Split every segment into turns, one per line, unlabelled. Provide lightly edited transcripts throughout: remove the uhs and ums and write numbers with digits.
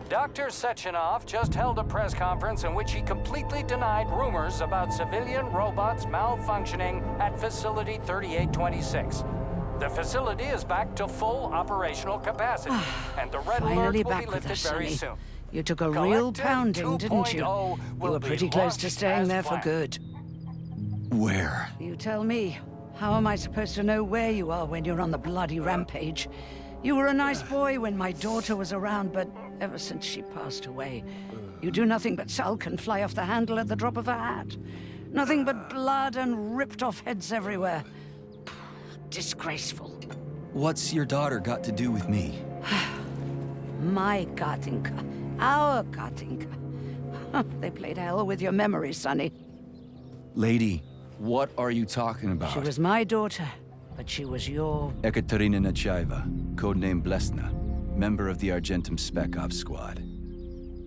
Dr. Sechenov just held a press conference in which he completely denied rumors about civilian robots malfunctioning at Facility 3826. The facility is back to full operational capacity, and the red alert
Finally
will
back
be
with
lifted
us,
very
Sonny.
soon.
You took a real
Collective
pounding, didn't you?
2.0
You
will
were
be
pretty close to
launched
staying
as
there for
planned.
good.
Where?
You tell me. How am I supposed to know where you are when you're on the bloody rampage? You were a nice boy when my daughter was around, but ever since she passed away, you do nothing but sulk and fly off the handle at the drop of a hat. Nothing but blood and ripped off heads everywhere. Disgraceful.
What's your daughter got to do with me?
My Katinka. Our Katinka. They played hell with your memory, Sonny.
Lady, what are you talking about?
She was my daughter, but she was your...
Ekaterina Nechaeva, codename Blesna, member of the Argentum Spec Ops squad.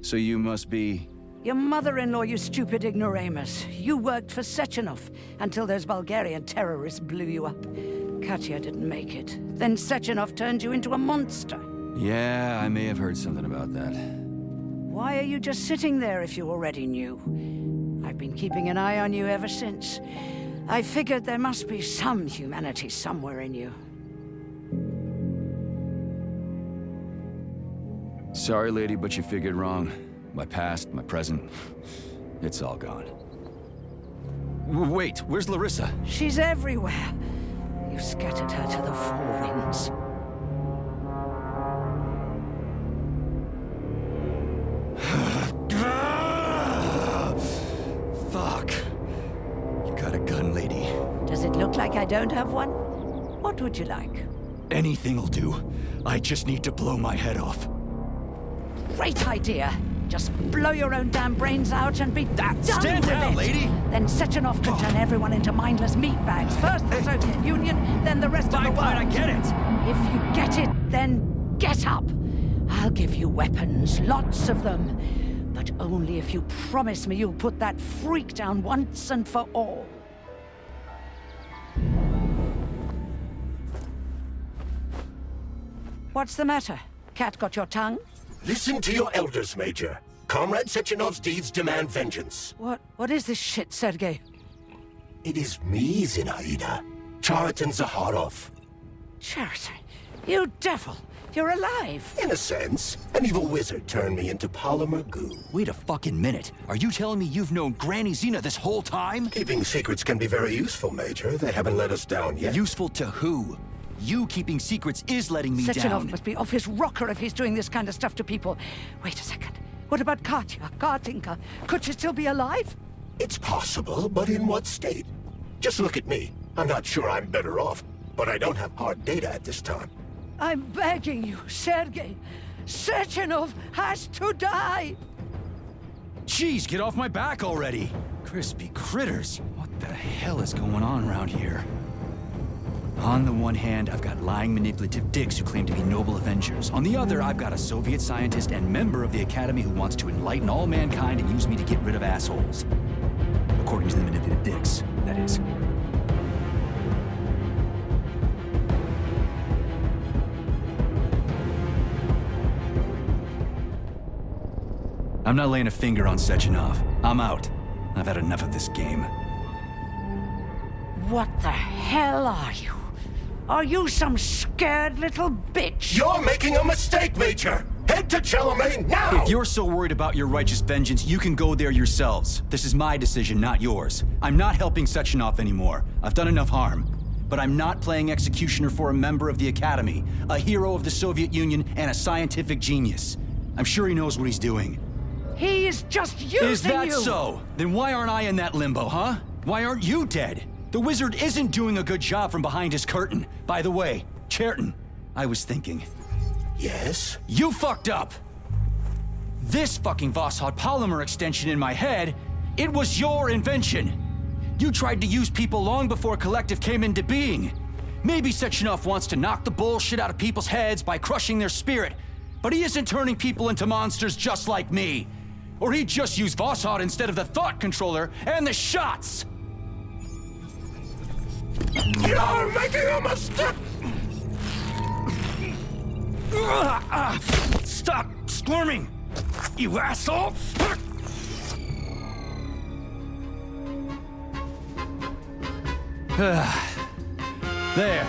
So you must be...
Your mother-in-law, you stupid ignoramus. You worked for Sechenov until those Bulgarian terrorists blew you up. Katya didn't make it. Then Sechenov turned you into a monster.
Yeah, I may have heard something about that.
Why are you just sitting there if you already knew? I've been keeping an eye on you ever since. I figured there must be some humanity somewhere in you.
Sorry, lady, but you figured wrong. My past, my present, it's all gone. Wait, where's Larissa?
She's everywhere. You scattered her to the four winds.
Fuck. You got a gun, lady.
Does it look like I don't have one? What would you like?
Anything'll do. I just need to blow my head off.
Great idea. Just blow your own damn brains out and be done
Stand
with
down,
it.
lady!
Then Sechenov can turn everyone into mindless meatbags. First the Soviet Union, then the rest of the world.
I get it!
If you get it, then get up. I'll give you weapons, lots of them. But only if you promise me you'll put that freak down once and for all. What's the matter? Cat got your tongue?
Listen to your elders, Major. Comrade Sechenov's deeds demand vengeance.
What is this shit, Sergei?
It is me, Zinaida. Chariton Zaharov.
Chariton, you devil! You're alive!
In a sense, an evil wizard turned me into polymer goo.
Wait a fucking minute. Are you telling me you've known Granny Zena this whole time?
Keeping secrets can be very useful, Major. They haven't let us down yet.
Useful to who? You keeping secrets is letting me
Sechenov
down.
must be off his rocker if he's doing this kind of stuff to people. Wait a second. What about Katya, Katinka? Could she still be alive?
It's possible, but in what state? Just look at me. I'm not sure I'm better off, but I don't have hard data at this time.
I'm begging you, Sergei. Sechenov has to die!
Jeez, get off my back already! Crispy critters. What the hell is going on around here? On the one hand, I've got lying, manipulative dicks who claim to be noble avengers. On the other, I've got a Soviet scientist and member of the Academy who wants to enlighten all mankind and use me to get rid of assholes. According to the manipulative dicks, that is. I'm not laying a finger on Sechenov. I'm out. I've had enough of this game.
What the hell are you? Are you some scared little bitch?
You're making a mistake, Major! Head to Chalamet now!
If you're so worried about your righteous vengeance, you can go there yourselves. This is my decision, not yours. I'm not helping Sechenov anymore. I've done enough harm. But I'm not playing executioner for a member of the Academy, a hero of the Soviet Union, and a scientific genius. I'm sure he knows what he's doing.
He is just using you!
Is that so? Then why aren't I in that limbo, huh? Why aren't you dead? The wizard isn't doing a good job from behind his curtain. By the way, Cherton, I was thinking.
Yes?
You fucked up! This fucking Voskhod polymer extension in my head, it was your invention! You tried to use people long before Collective came into being. Maybe Sechenov wants to knock the bullshit out of people's heads by crushing their spirit, but he isn't turning people into monsters just like me. Or he'd just use Voskhod instead of the thought controller and the shots!
You're making a mistake!
Stop squirming! you asshole! There.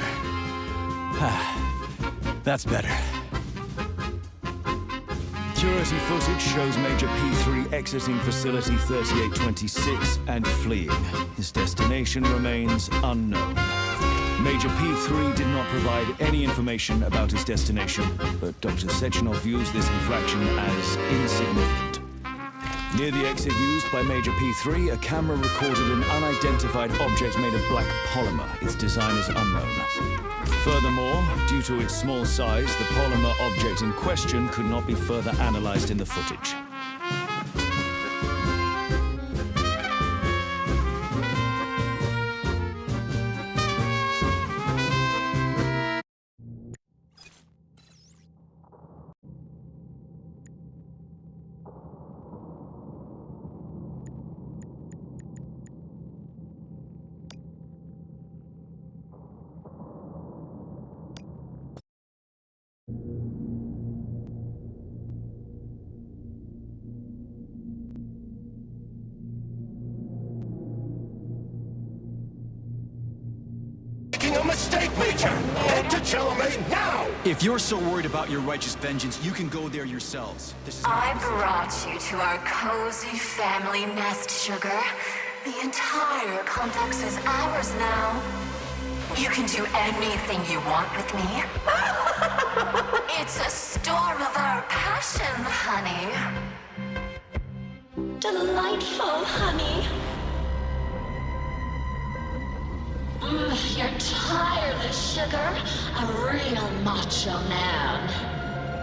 That's better.
Security footage shows Major P3 exiting Facility 3826 and fleeing. His destination remains unknown. Major P3 did not provide any information about his destination, but Dr. Sechenov views this infraction as insignificant. Near the exit used by Major P3, a camera recorded an unidentified object made of black polymer. Its design is unknown. Furthermore, due to its small size, the polymer object in question could not be further analyzed in the footage.
Making a mistake, Major! Head to Chalamet now!
If you're so worried about your righteous vengeance, you can go there yourselves. This is
I brought you to our cozy family nest, Sugar. The entire complex is ours now. You can do anything you want with me. It's a storm of our passion, honey. Delightful, honey. You're tireless, Sugar. A real macho man.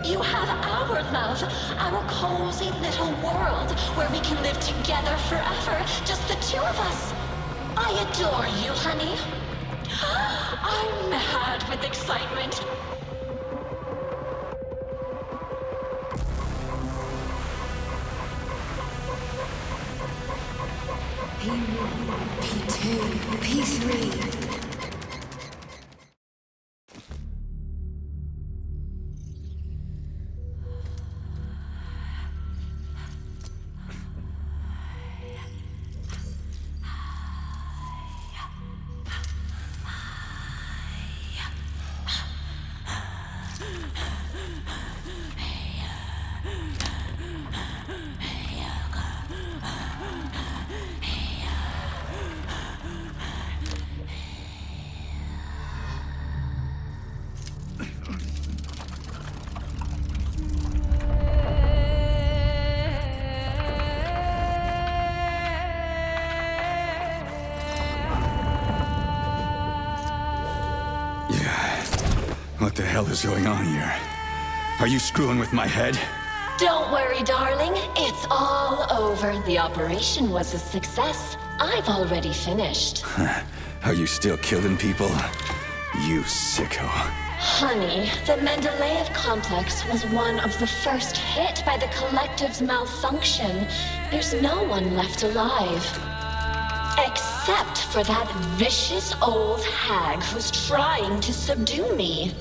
You have our love, our cozy little world where we can live together forever, just the two of us. I adore you, honey. I'm mad with excitement. P1, P2, P3.
What the hell is going on here? Are you screwing with my head?
Don't worry, darling. It's all over. The operation was a success. I've already finished.
Are you still killing people? You sicko.
Honey, the Mendeleev complex was one of the first hit by the collective's malfunction. There's no one left alive. Except for that vicious old hag who's trying to subdue me.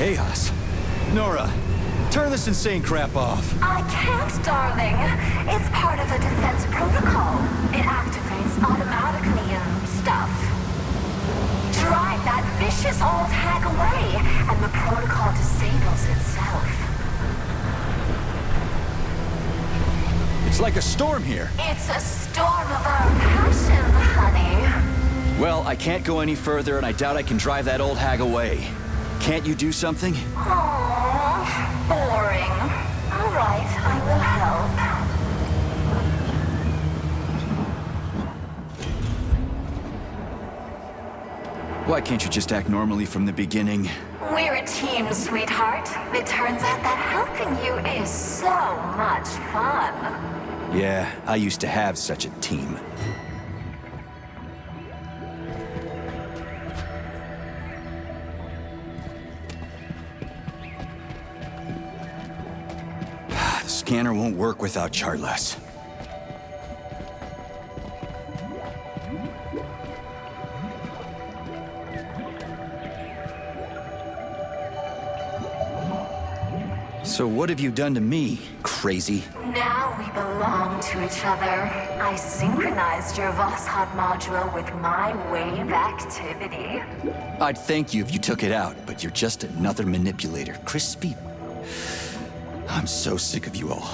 chaos. Nora, turn this insane crap off.
I can't, darling. It's part of a defense protocol. It activates automatically and stuff. Drive that vicious old hag away, and the protocol disables itself.
It's like a storm here.
It's a storm of our passion, honey.
Well, I can't go any further, and I doubt I can drive that old hag away. Can't you do something?
Aww, boring. All right, I will help.
Why can't you just act normally from the beginning?
We're a team, sweetheart. It turns out that helping you is so much fun.
Yeah, I used to have such a team. The scanner won't work without Chartless. So what have you done to me, crazy?
Now we belong to each other. I synchronized your Voskhod module with my wave activity.
I'd thank you if you took it out, but you're just another manipulator. Crispy. I'm so sick of you all.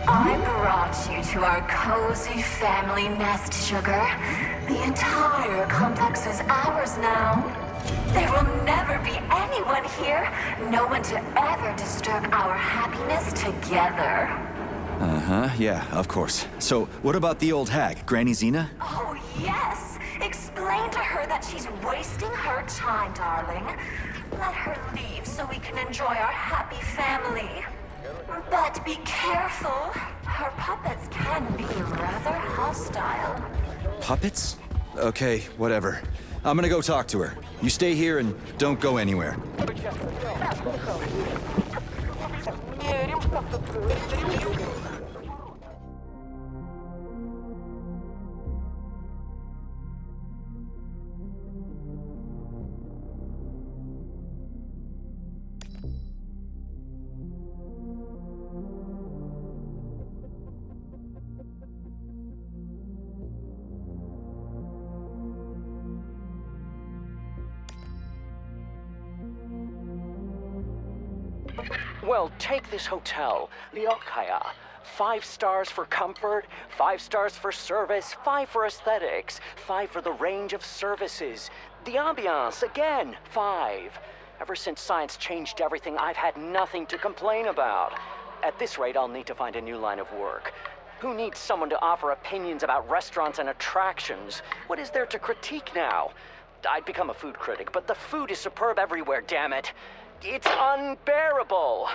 I brought you to our cozy family nest, Sugar. The entire complex is ours now. There will never be anyone here, no one to ever disturb our happiness together.
Uh-huh, yeah, of course. So, what about the old hag, Granny Xena?
Oh, yes. Explain to her that she's wasting her time, darling. Let her leave so we can enjoy our happy family. But be careful. Her puppets can be rather hostile.
Puppets? Okay, whatever. I'm gonna go talk to her. You stay here and don't go anywhere.
Well, take this hotel, the Okaya. 5 stars for comfort, 5 stars for service, 5 for aesthetics, 5 for the range of services. The ambiance, again, 5. Ever since science changed everything, I've had nothing to complain about. At this rate, I'll need to find a new line of work. Who needs someone to offer opinions about restaurants and attractions? What is there to critique now? I'd become a food critic, but the food is superb everywhere, damn it. It's unbearable!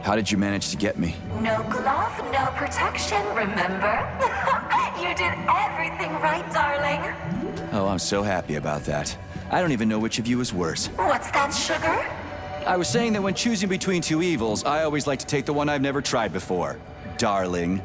How did you manage to get me?
No glove, no protection, remember? You did everything right, darling.
Oh, I'm so happy about that. I don't even know which of you is worse.
What's that, Sugar?
I was saying that when choosing between two evils, I always like to take the one I've never tried before. Darling.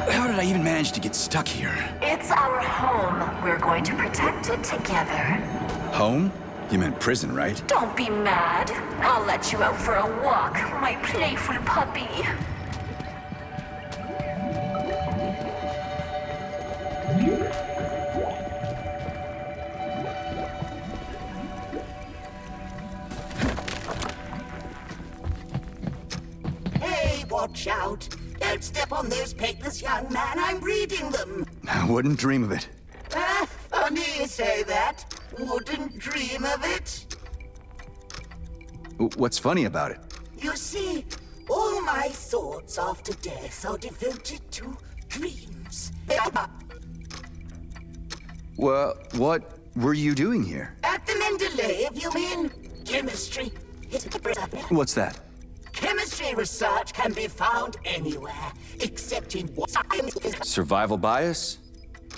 How did I even manage to get stuck here?
It's our home. We're going to protect it together.
Home? You meant prison, right?
Don't be mad. I'll let you out for a walk, my playful puppy.
Hey, watch out. Don't step on those papers, young man. I'm reading them.
I wouldn't dream of it.
Ah, funny you say that. Wouldn't dream of it.
What's funny about it?
You see, all my thoughts after death are devoted to dreams.
Well, what were you doing here?
At the Mendeleev, you mean? Chemistry.
What's that?
Chemistry research can be found anywhere, except in science.
Survival bias?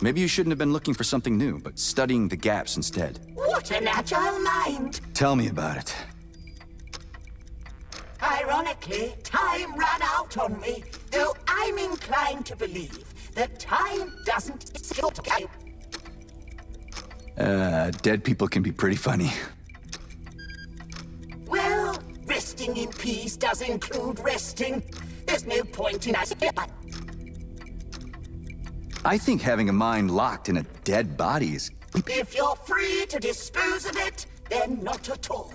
Maybe you shouldn't have been looking for something new, but studying the gaps instead.
What an agile mind!
Tell me about it.
Ironically, time ran out on me, though I'm inclined to believe that time doesn't exist.
Dead people can be pretty funny.
Well, resting in peace does include resting. There's no point in us.
I think having a mind locked in a dead body is...
If you're free to dispose of it, then not at all.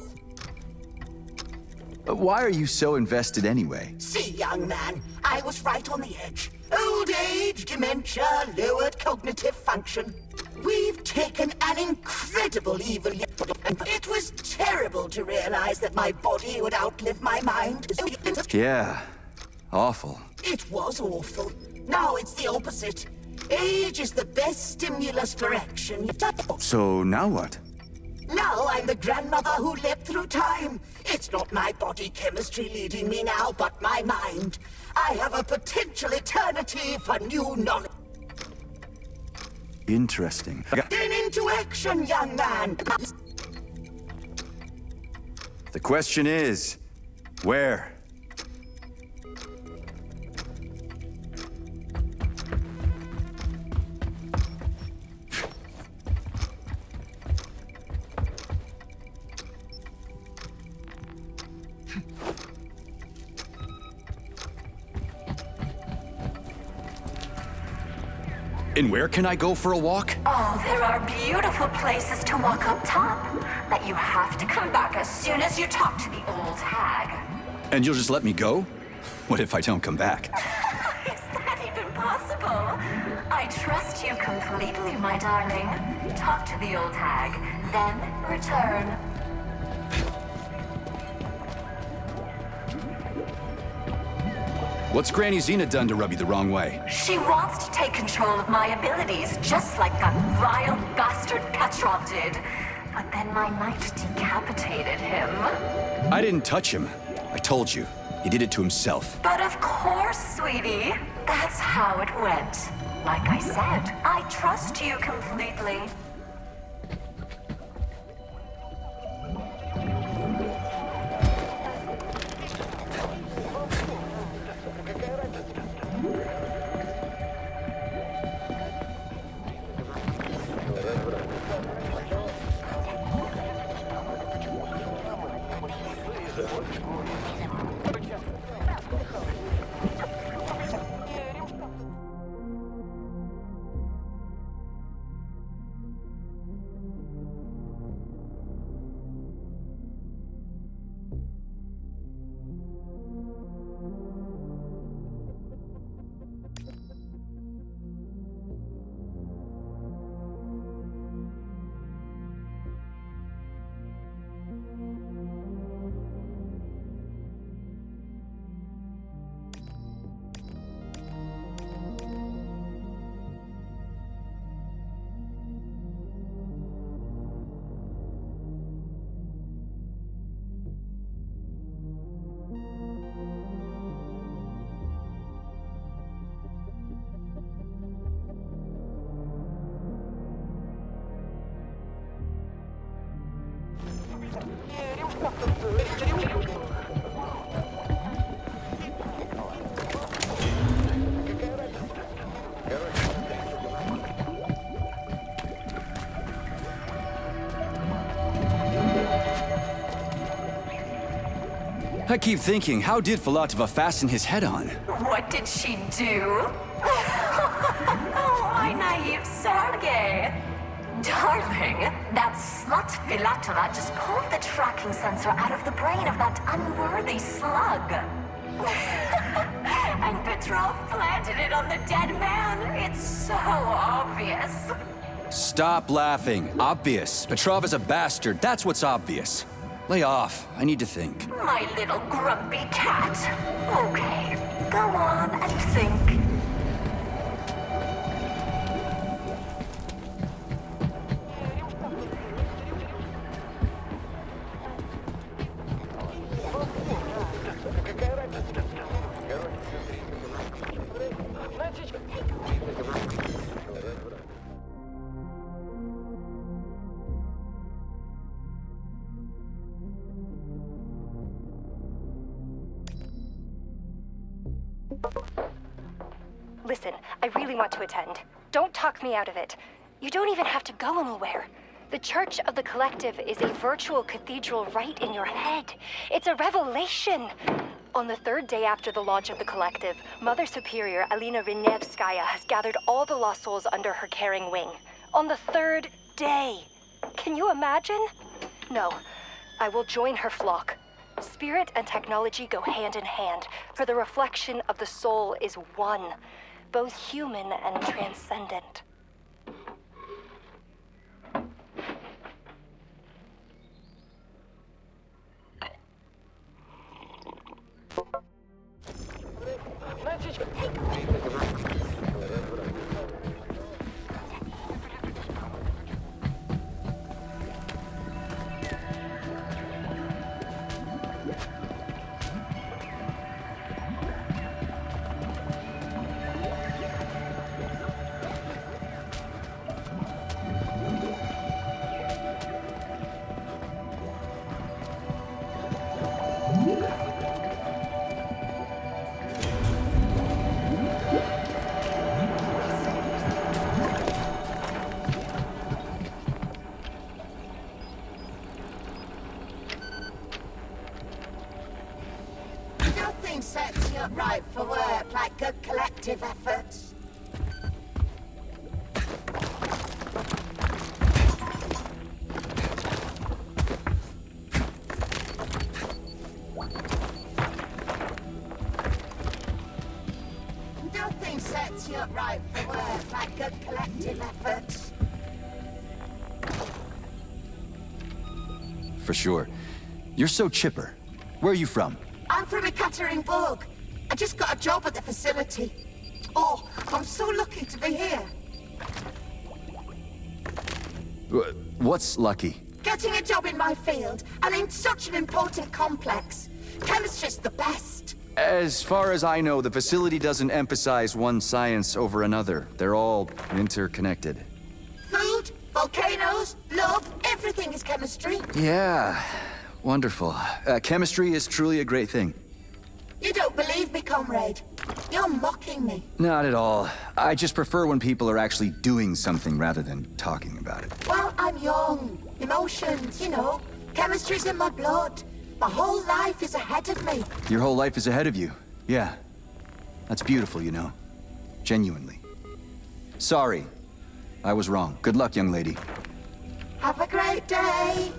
Why are you so invested anyway?
See, young man, I was right on the edge. Old age, dementia, lowered cognitive function. We've taken an incredible evil. It was terrible to realize that my body would outlive my mind.
Yeah, awful.
It was awful. Now it's the opposite. Age is the best stimulus for action.
So now what?
Now I'm the grandmother who leapt through time. It's not my body chemistry leading me now, but my mind. I have a potential eternity for new knowledge.
Interesting.
Then into action, young man.
The question is, where? And where can I go for a walk?
Oh, there are beautiful places to walk up top. But you have to come back as soon as you talk to the old hag.
And you'll just let me go? What if I don't come back?
Is that even possible? I trust you completely, my darling. Talk to the old hag, then return.
What's Granny Xena done to rub you the wrong way?
She wants to take control of my abilities, just like that vile bastard Petrov did. But then my knight decapitated him.
I didn't touch him. I told you. He did it to himself.
But of course, sweetie. That's how it went. Like I said, I trust you completely.
I keep thinking, how did Filatova fasten his head on?
What did she do? My naive Sergei. Darling, that slut Filatova just pulled the tracking sensor out of the brain of that unworthy slug. And Petrov planted it on the dead man. It's so obvious.
Stop laughing. Obvious. Petrov is a bastard. That's what's obvious. Lay off. I need to think.
My little grumpy cat. Okay, go on and think.
Listen, I really want to attend. Don't talk me out of it. You don't even have to go anywhere. The Church of the Collective is a virtual cathedral right in your head. It's a revelation. On the third day after the launch of the Collective, Mother Superior Alina Rinevskaya has gathered all the lost souls under her caring wing. On the third day. Can you imagine? No, I will join her flock. Spirit and technology go hand in hand, for the reflection of the soul is one, both human and transcendent.
Nothing sets you up right for work like good collective efforts. Nothing sets you up right for work like good collective efforts.
For sure. You're so chipper. Where are you from?
I'm from Ekaterinburg. I just got a job at the facility. Oh, I'm so lucky to be here.
What's lucky?
Getting a job in my field, and in such an important complex. Chemistry's the best.
As far as I know, the facility doesn't emphasize one science over another. They're all interconnected.
Food, volcanoes, love, everything is chemistry.
Yeah, wonderful. Chemistry is truly a great thing.
You don't believe me, comrade. You're mocking me.
Not at all. I just prefer when people are actually doing something rather than talking about it.
Well, I'm young. Emotions, you know. Chemistry's in my blood. My whole life is ahead of me.
Your whole life is ahead of you. Yeah. That's beautiful, you know. Genuinely. Sorry. I was wrong. Good luck, young lady.
Have a great day.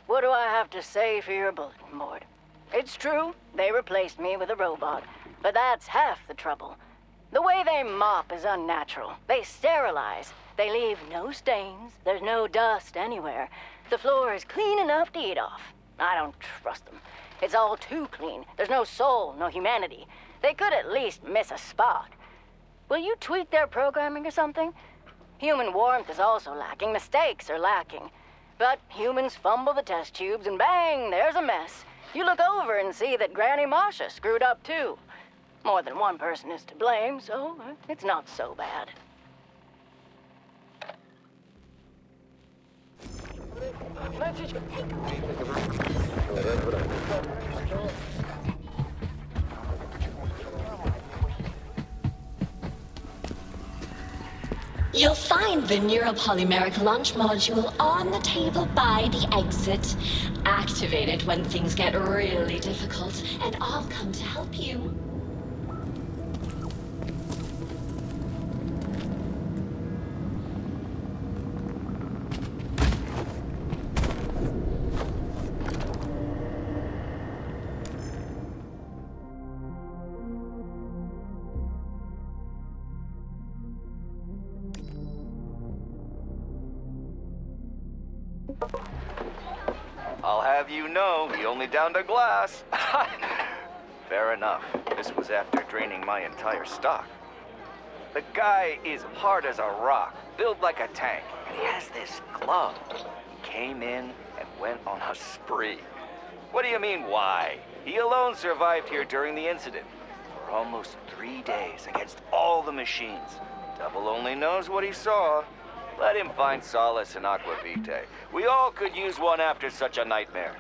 What do I have to say for your bulletin board? It's true, they replaced me with a robot, but that's half the trouble. The way they mop is unnatural. They sterilize. They leave no stains. There's no dust anywhere. The floor is clean enough to eat off. I don't trust them. It's all too clean. There's no soul, no humanity. They could at least miss a spot. Will you tweak their programming or something? Human warmth is also lacking. Mistakes are lacking. But humans fumble the test tubes and bang, there's a mess. You look over and see that Granny Masha screwed up too. More than one person is to blame, so it's not so bad.
You'll find the neuropolymeric launch module on the table by the exit. Activate it when things get really difficult, and I'll come to help you.
I'll have you know, he only downed a glass. Fair enough. This was after draining my entire stock. The guy is hard as a rock, built like a tank, and he has this glove. He came in and went on a spree. What do you mean, why? He alone survived here during the incident. For almost 3 days against all the machines. Devil only knows what he saw. Let him find solace in Aqua Vitae. We all could use one after such a nightmare.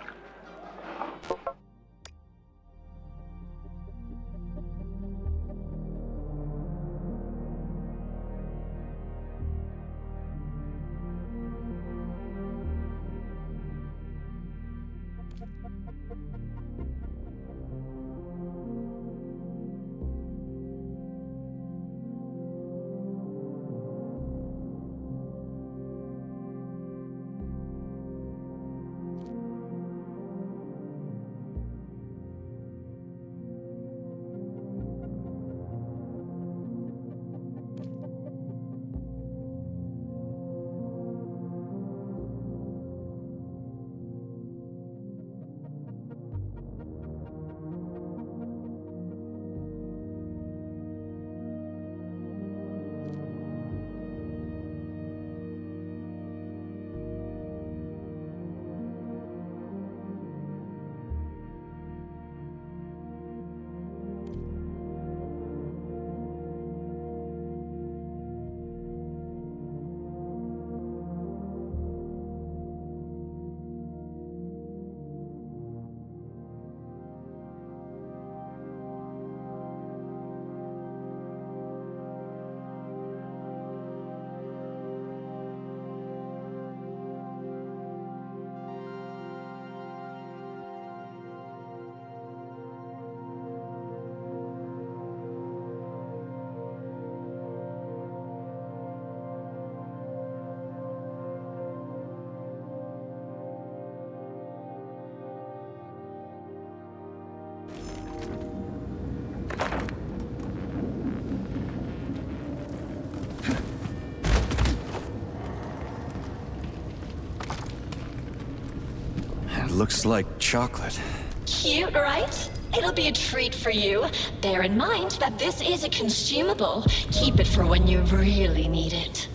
Looks like chocolate.
Cute, right? It'll be a treat for you. Bear in mind that this is a consumable. Keep it for when you really need it.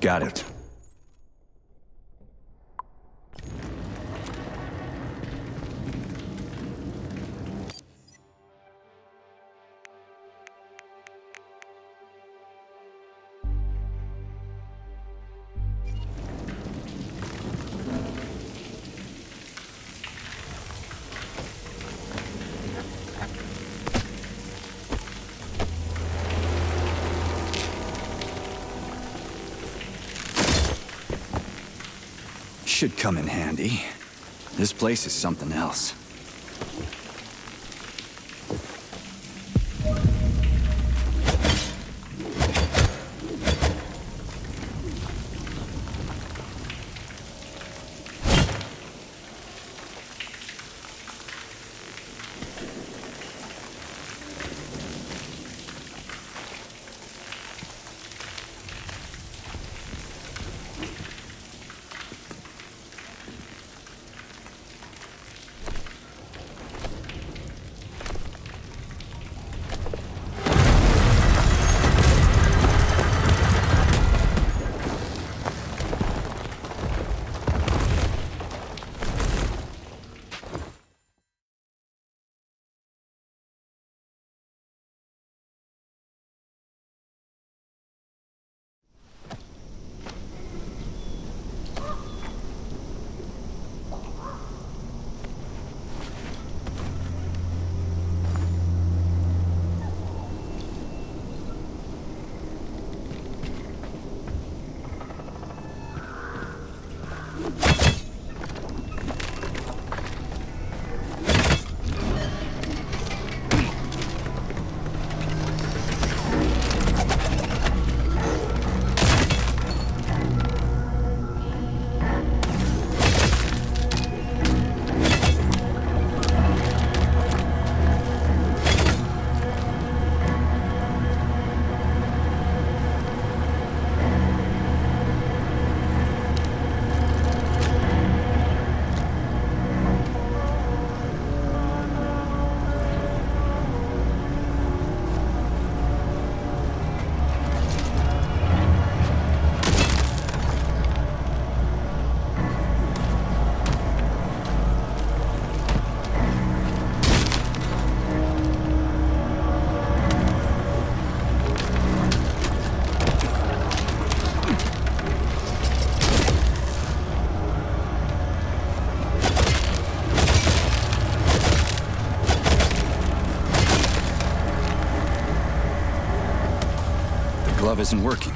Got it. Should come in handy. This place is something else. isn't working.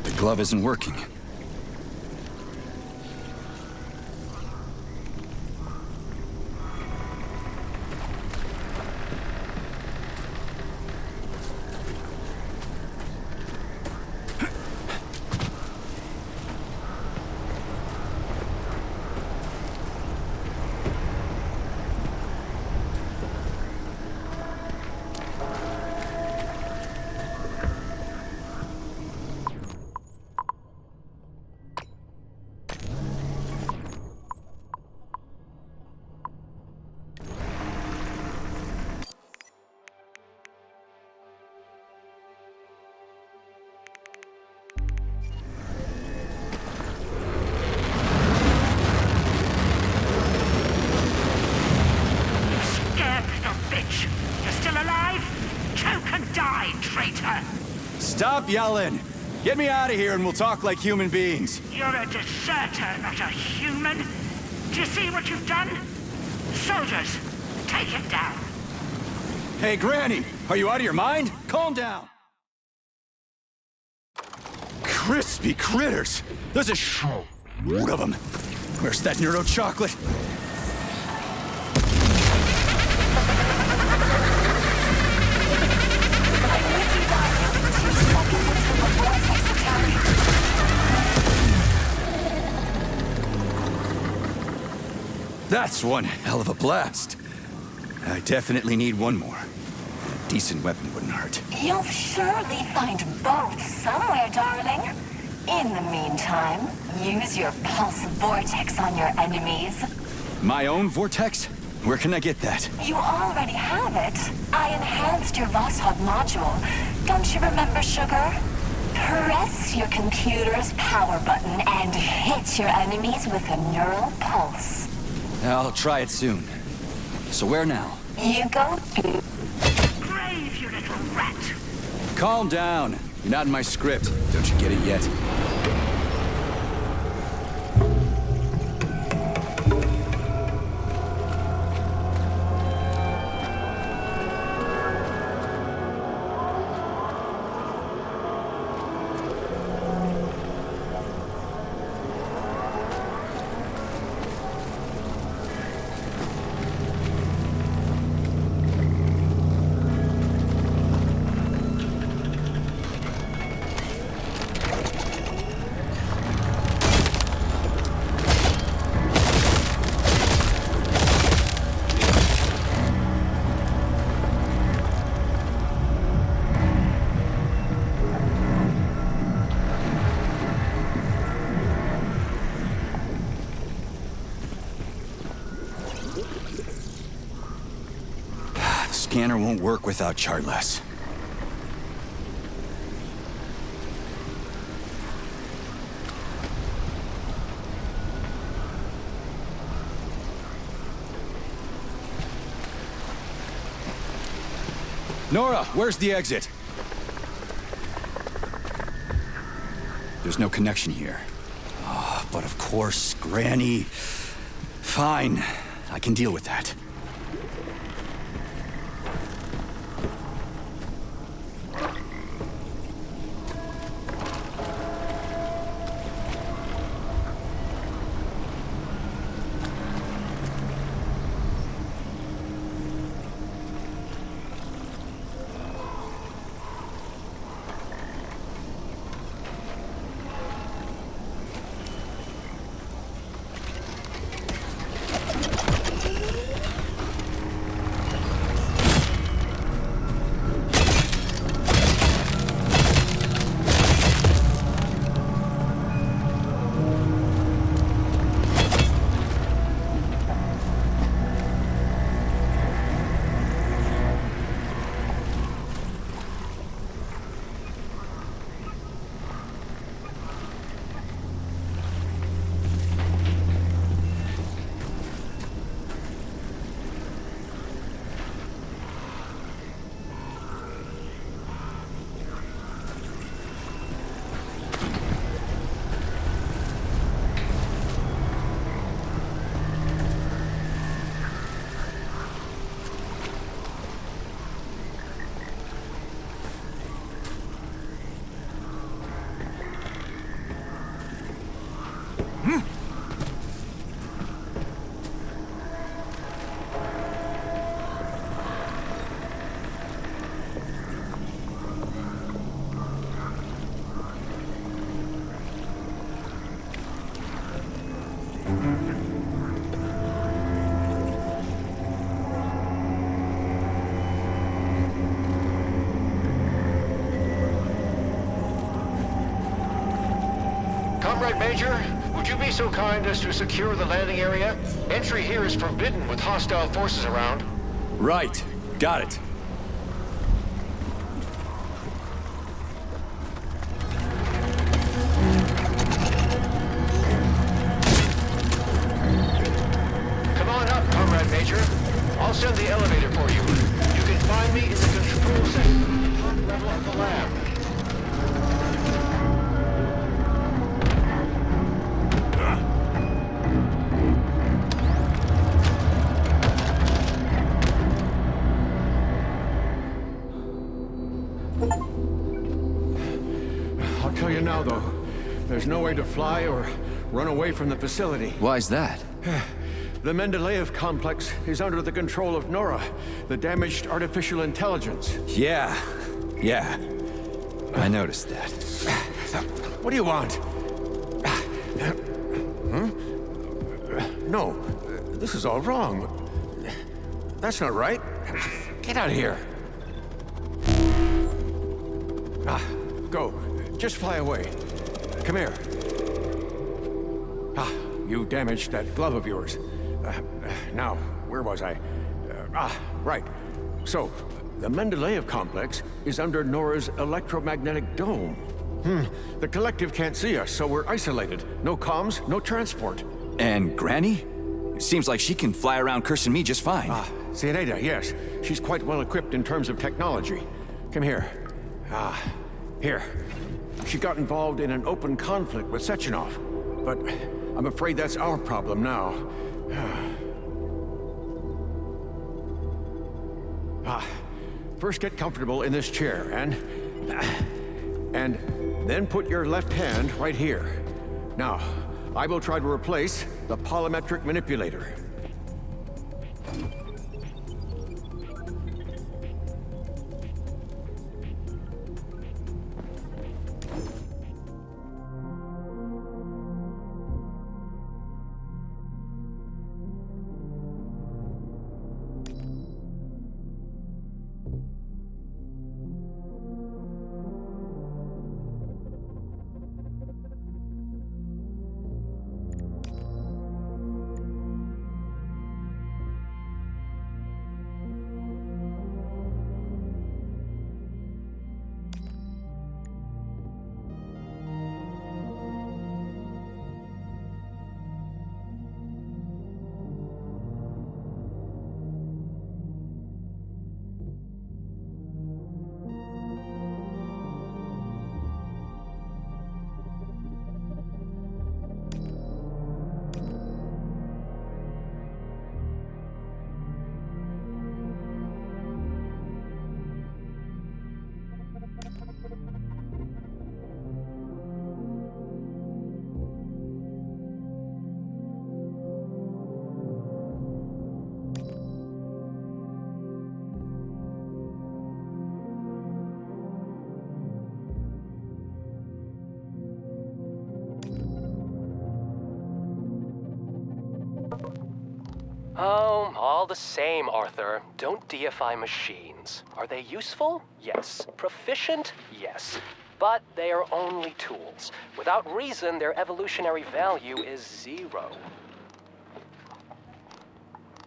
The glove isn't working. Stop yelling! Get me out of here and we'll talk like human beings.
You're a deserter, not a human. Do you see what you've done? Soldiers, take him down.
Hey, Granny! Are you out of your mind? Calm down! Crispy critters! There's a shitload of them. Where's that neuro chocolate? That's one hell of a blast. I definitely need one more. A decent weapon wouldn't hurt.
You'll surely find both somewhere, darling. In the meantime, use your pulse vortex on your enemies.
My own vortex? Where can I get that?
You already have it. I enhanced your Vosshod module. Don't you remember, Sugar? Press your computer's power button and hit your enemies with a neural pulse.
I'll try it soon. So where now?
You go to...
Brave, you little rat!
Calm down. You're not in my script. Don't you get it yet? Scanner won't work without chartless. Nora, where's the exit? There's no connection here. Oh, but of course, Granny. Fine, I can deal with that.
Comrade Major, would you be so kind as to secure the landing area? Entry here is forbidden with hostile forces around.
Right. Got it.
Come on up, Comrade Major. I'll send the elevator for you. You can find me in the control center, top level of the lab.
I'll tell you now, though. There's no way to fly or run away from the facility.
Why's that?
The Mendeleev complex is under the control of Nora, the damaged artificial intelligence.
Yeah. I noticed that.
What do you want? No, this is all wrong. That's not right. Get out of here. Go. Just fly away. Come here. You damaged that glove of yours. Now, where was I? Right. So, the Mendeleev complex is under Nora's electromagnetic dome. The collective can't see us, so we're isolated. No comms, no transport.
And Granny? Seems like she can fly around cursing me just fine.
Zireda, yes. She's quite well equipped in terms of technology. Come here. Here. She got involved in an open conflict with Sechenov. But I'm afraid that's our problem now. First get comfortable in this chair, and then put your left hand right here. Now, I will try to replace the polymetric manipulator.
Oh, all the same, Arthur. Don't deify machines. Are they useful? Yes. Proficient? Yes. But they are only tools. Without reason, their evolutionary value is zero.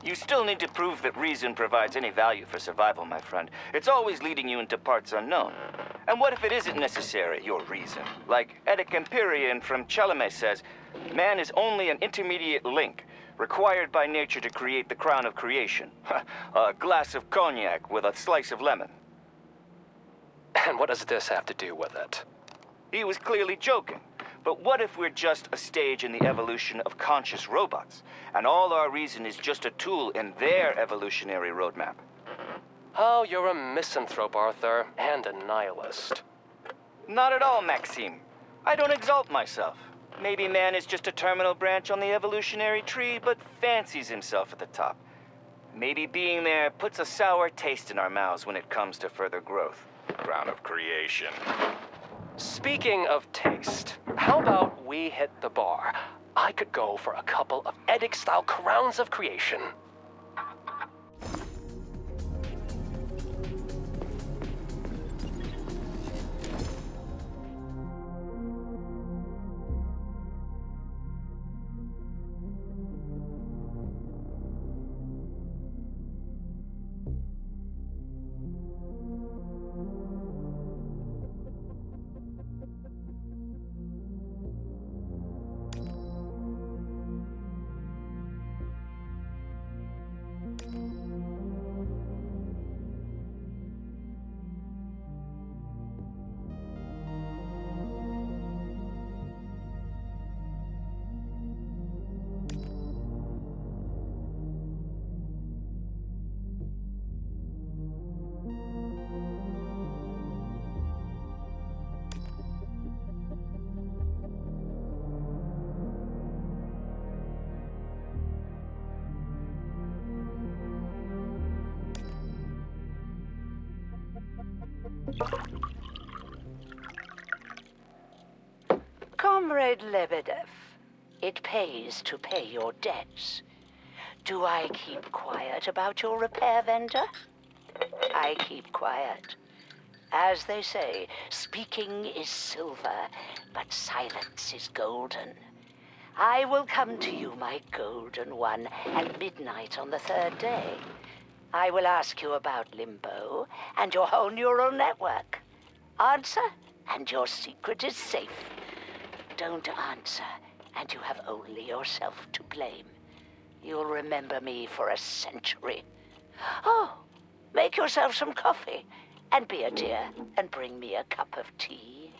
You still need to prove that reason provides any value for survival, my friend. It's always leading you into parts unknown. And what if it isn't necessary, your reason? Like Eddic Empyrean from Chelome says, man is only an intermediate link, required by nature to create the crown of creation. A glass of cognac with a slice of lemon.
And what does this have to do with it?
He was clearly joking. But what if we're just a stage in the evolution of conscious robots, and all our reason is just a tool in their evolutionary roadmap?
Oh, you're a misanthrope, Arthur, and a nihilist.
Not at all, Maxime. I don't exalt myself. Maybe man is just a terminal branch on the evolutionary tree, but fancies himself at the top. Maybe being there puts a sour taste in our mouths when it comes to further growth. Crown of creation.
Speaking of taste, how about we hit the bar? I could go for a couple of Eddic-style crowns of creation.
Comrade Lebedev, it pays to pay your debts. Do I keep quiet about your repair vendor? I keep quiet. As they say, speaking is silver, but silence is golden. I will come to you, my golden one, at midnight on the third day. I will ask you about Limbo and your whole neural network. Answer, and your secret is safe. Don't answer, and you have only yourself to blame. You'll remember me for a century. Oh, make yourself some coffee, and be a dear, and bring me a cup of tea.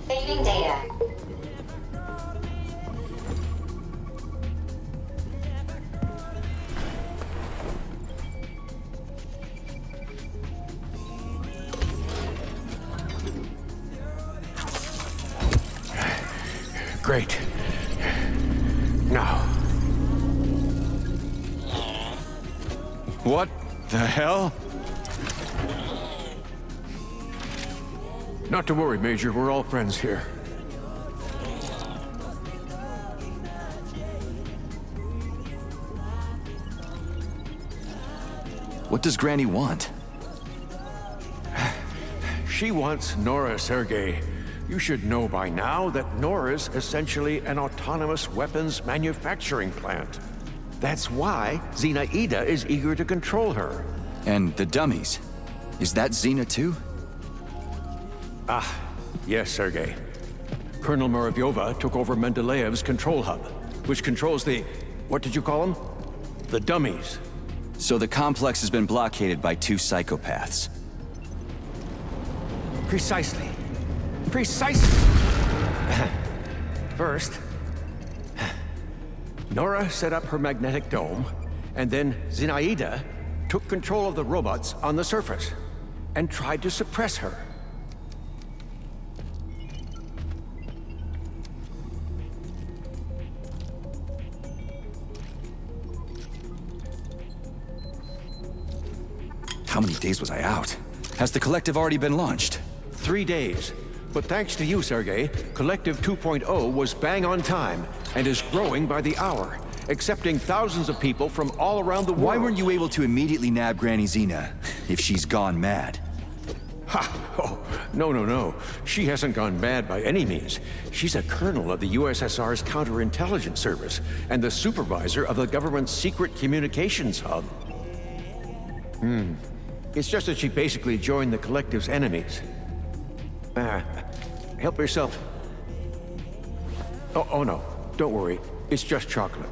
Saving data.
Great. Now.
What the hell?
Not to worry, Major. We're all friends here.
What does Granny want?
She wants Nora, Sergei. You should know by now that Nora's essentially an autonomous weapons manufacturing plant. That's why Zinaida is eager to control her.
And the dummies. Is that Xena too?
Ah, yes, Sergei. Colonel Muravyova took over Mendeleev's control hub, which controls the... what did you call them? The dummies.
So the complex has been blockaded by two psychopaths.
Precisely. Precisely! First, Nora set up her magnetic dome, and then Zinaida took control of the robots on the surface and tried to suppress her.
How many days was I out? Has the collective already been launched?
3 days. But thanks to you, Sergei, Collective 2.0 was bang on time and is growing by the hour, accepting thousands of people from all around the world.
Why weren't you able to immediately nab Granny Xena, if she's gone mad?
Ha! Oh, no. She hasn't gone mad by any means. She's a colonel of the USSR's counterintelligence service and the supervisor of the government's secret communications hub. It's just that she basically joined the Collective's enemies. Help yourself. Oh no, don't worry. It's just chocolate.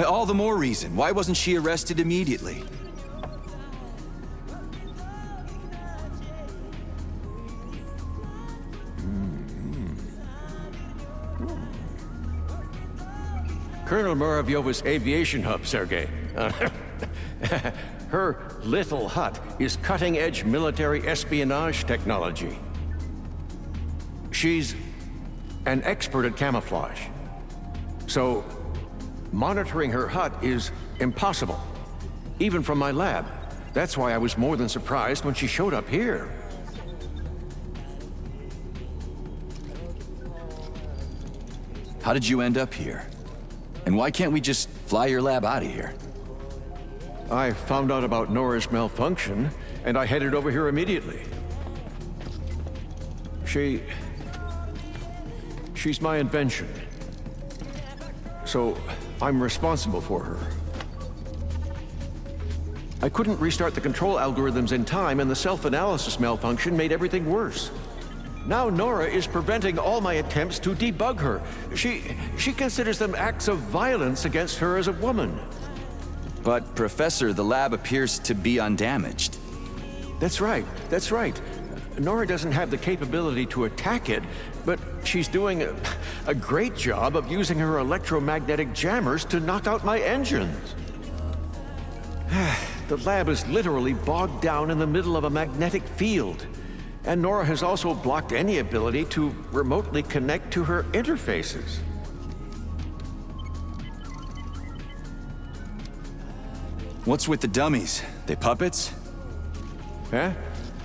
All the more reason. Why wasn't she arrested immediately?
Colonel Muravyova's aviation hub, Sergei. Her little hut is cutting-edge military espionage technology. She's an expert at camouflage. So, monitoring her hut is impossible, even from my lab. That's why I was more than surprised when she showed up here.
How did you end up here? And why can't we just fly your lab out of here?
I found out about Nora's malfunction, and I headed over here immediately. She's my invention. So, I'm responsible for her. I couldn't restart the control algorithms in time, and the self-analysis malfunction made everything worse. Now Nora is preventing all my attempts to debug her. She considers them acts of violence against her as a woman.
But, Professor, the lab appears to be undamaged.
That's right. Nora doesn't have the capability to attack it, but she's doing a great job of using her electromagnetic jammers to knock out my engines. The lab is literally bogged down in the middle of a magnetic field, and Nora has also blocked any ability to remotely connect to her interfaces.
What's with the dummies? They puppets?
Huh?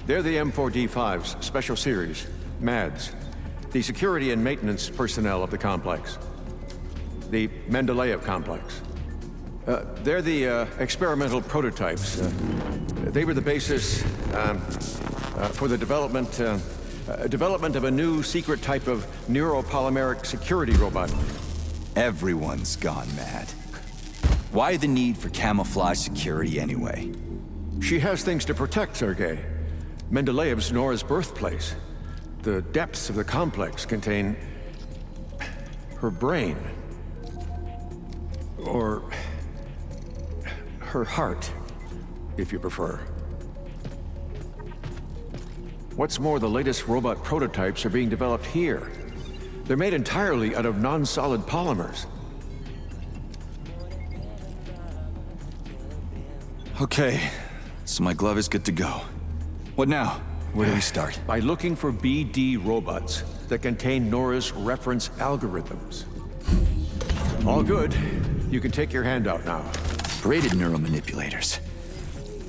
They're the M4D5's special series, MADS, the security and maintenance personnel of the complex. The Mendeleev complex. They're the experimental prototypes. They were the basis for the development Development of a new secret type of neuropolymeric security robot.
Everyone's gone mad. Why the need for camouflage security anyway?
She has things to protect, Sergei. Mendeleev's Nora's birthplace. The depths of the complex contain her brain. Or her heart, if you prefer. What's more, the latest robot prototypes are being developed here. They're made entirely out of non-solid polymers.
Okay, so my glove is good to go. What now? Where do we start?
By looking for BD robots that contain Nora's reference algorithms. All good. You can take your hand out now.
Braided neuromanipulators.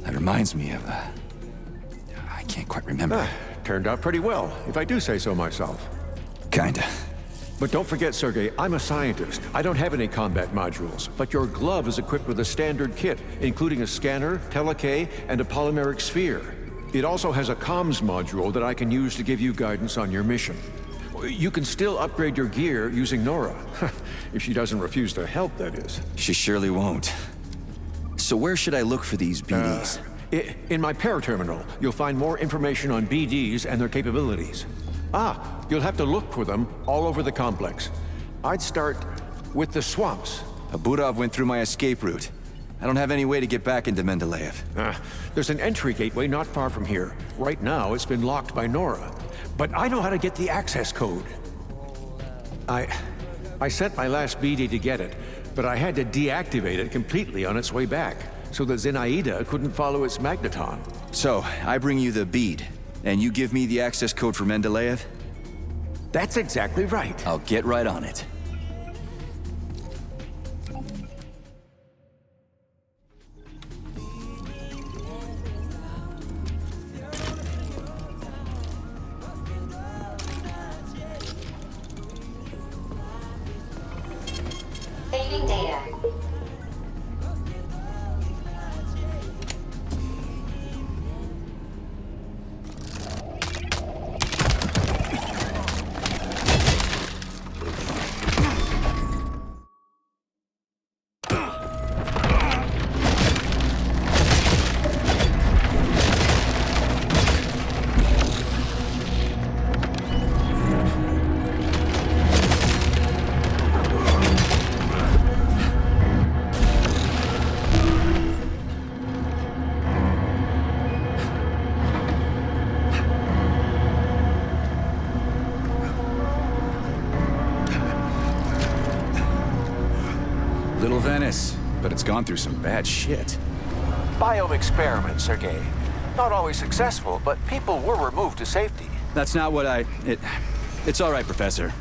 That reminds me of, I can't quite remember.
Turned out pretty well, if I do say so myself.
Kinda.
But don't forget, Sergei, I'm a scientist. I don't have any combat modules, but your glove is equipped with a standard kit, including a scanner, telekay, and a polymeric sphere. It also has a comms module that I can use to give you guidance on your mission. You can still upgrade your gear using Nora. If she doesn't refuse to help, that is.
She surely won't. So where should I look for these BDs?
In my paraterminal, you'll find more information on BDs and their capabilities. You'll have to look for them all over the complex. I'd start with the swamps.
Abudov went through my escape route. I don't have any way to get back into Mendeleev.
There's an entry gateway not far from here. Right now, it's been locked by Nora. But I know how to get the access code. I sent my last BD to get it, but I had to deactivate it completely on its way back, so that Zenaida couldn't follow its magneton.
So, I bring you the bead, and you give me the access code for Mendeleev?
That's exactly right.
I'll get right on it.
Saving data.
Little Venice, but it's gone through some bad shit.
Biome experiment, Sergei. Not always successful, but people were removed to safety.
That's not what It's all right, Professor.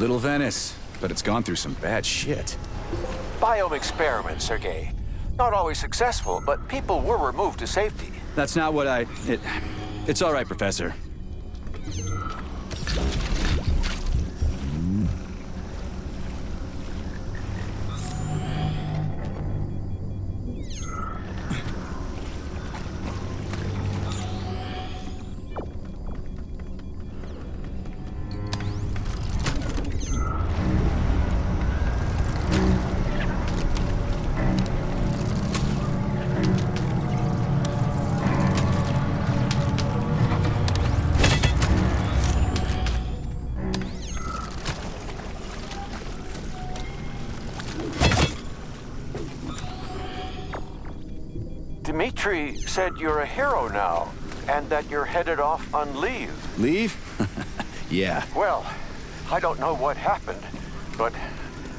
Little Venice, but it's gone through some bad shit.
Biome experiments, Sergei. Not always successful, but people were removed to safety.
That's not what It's all right, Professor.
Dimitri said you're a hero now, and that you're headed off on leave.
Leave? Yeah.
Well, I don't know what happened, but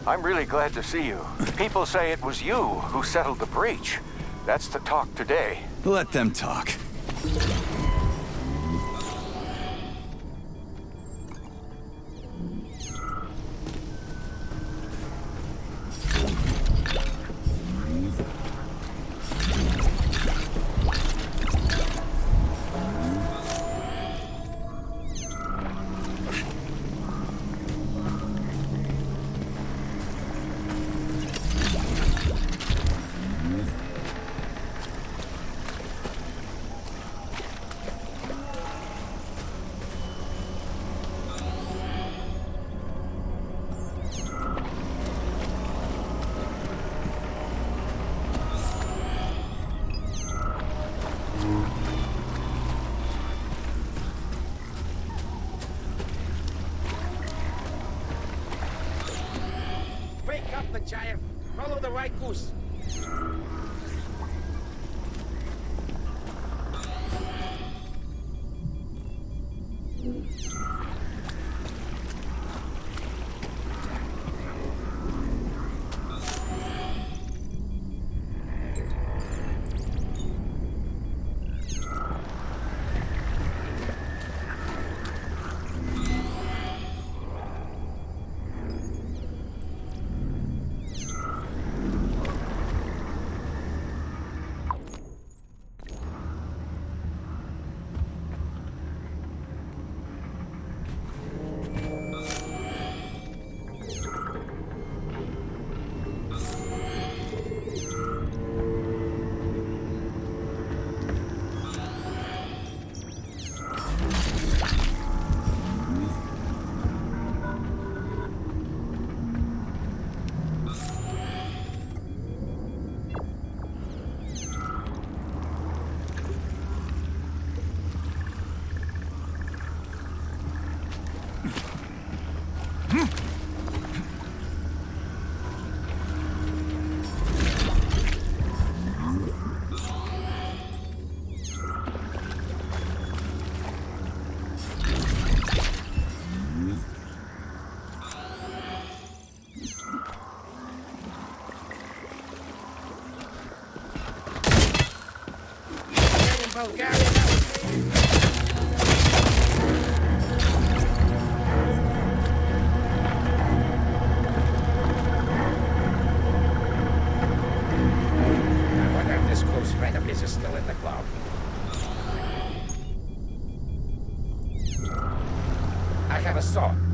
I'm really glad to see you. People say it was you who settled the breach. That's the talk today.
Let them talk.
Wake up, the giant! Follow the right goose!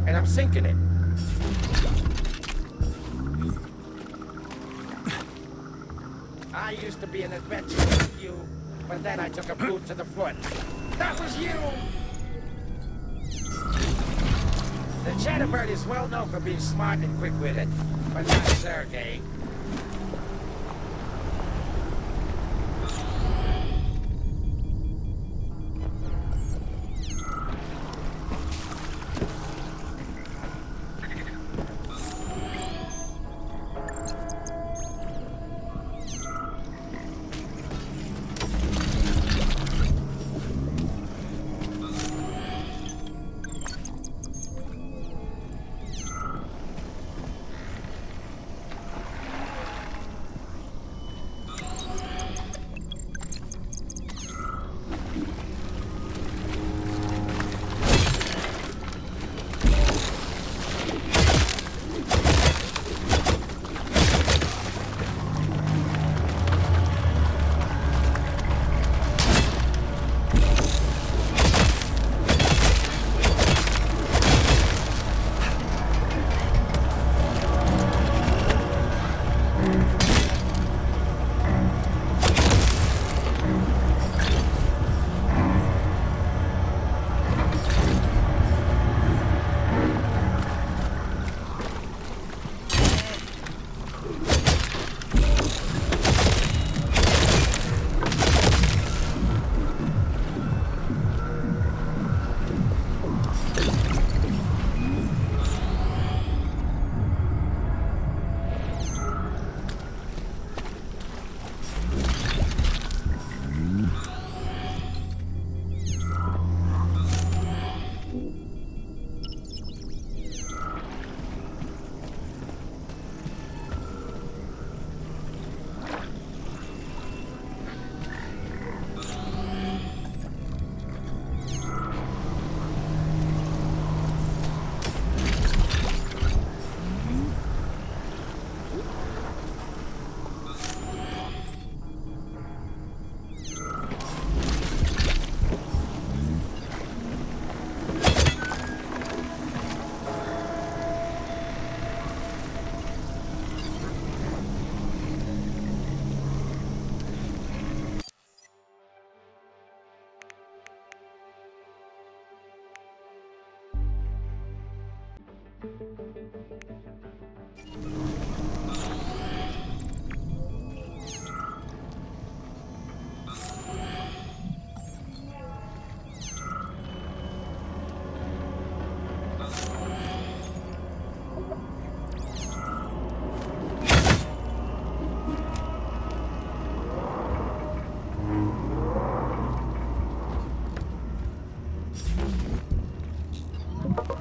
And I'm sinking it. I used to be an adventurer like you, but then I took a boot to the foot. That was you! The Chatterbird is well known for being smart and quick-witted, but not Sergei.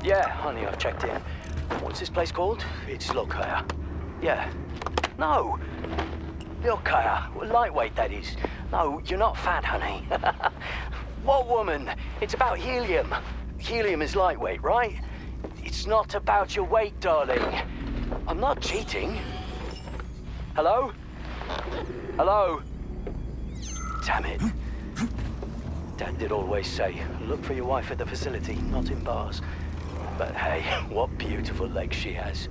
Yeah, honey, I've checked in. What's this place called? It's Lokaya. Yeah. No! Lokaya. Lightweight, that is. No, you're not fat, honey. What woman? It's about helium. Helium is lightweight, right? It's not about your weight, darling. I'm not cheating. Hello? Hello? Damn it. Dad did always say, look for your wife at the facility, not in bars. But hey, what beautiful legs she has.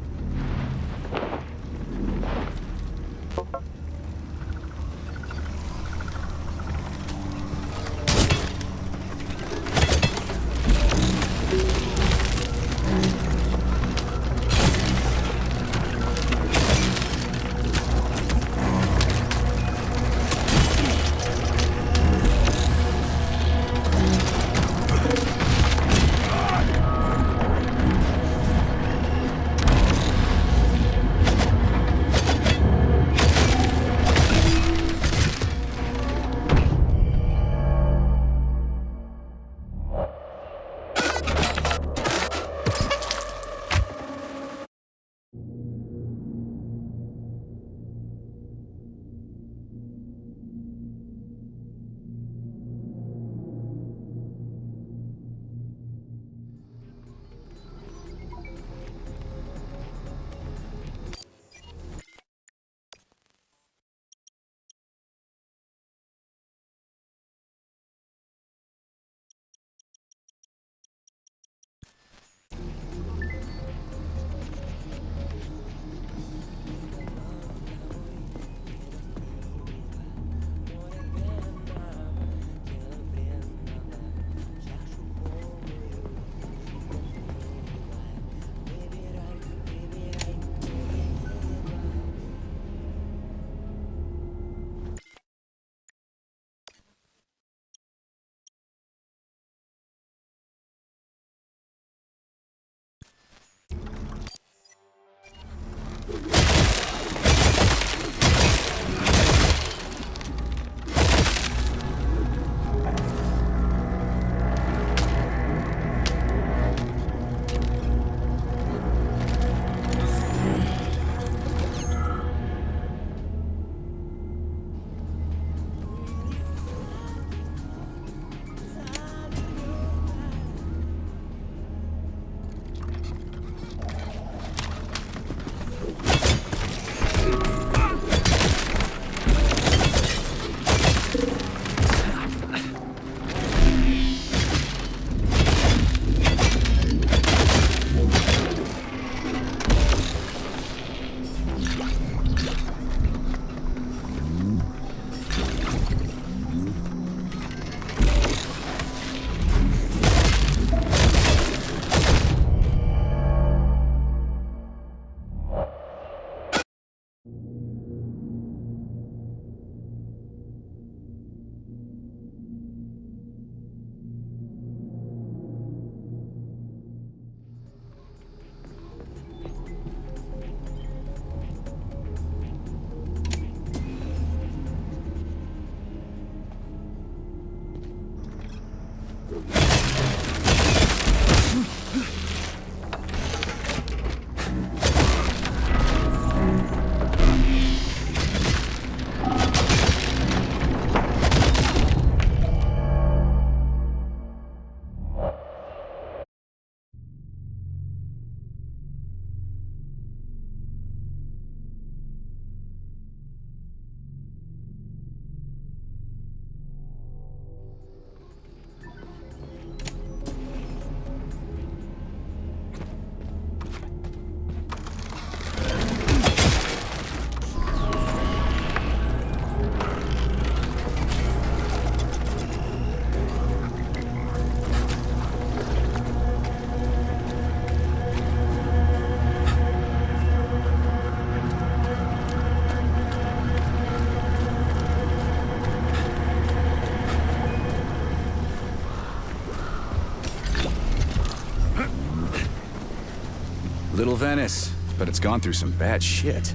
Little Venice, but it's gone through some bad shit.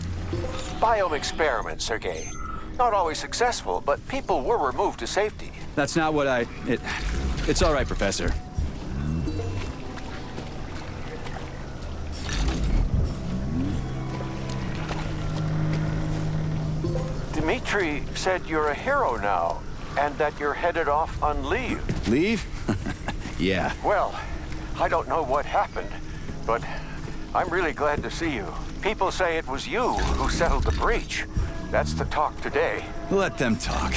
Biome experiments, Sergei. Not always successful, but people were removed to safety.
That's not what It's all right, Professor.
Dmitri said you're a hero now, and that you're headed off on leave.
Leave? Yeah.
Well, I don't know what happened, but I'm really glad to see you. People say it was you who settled the breach. That's the talk today.
Let them talk.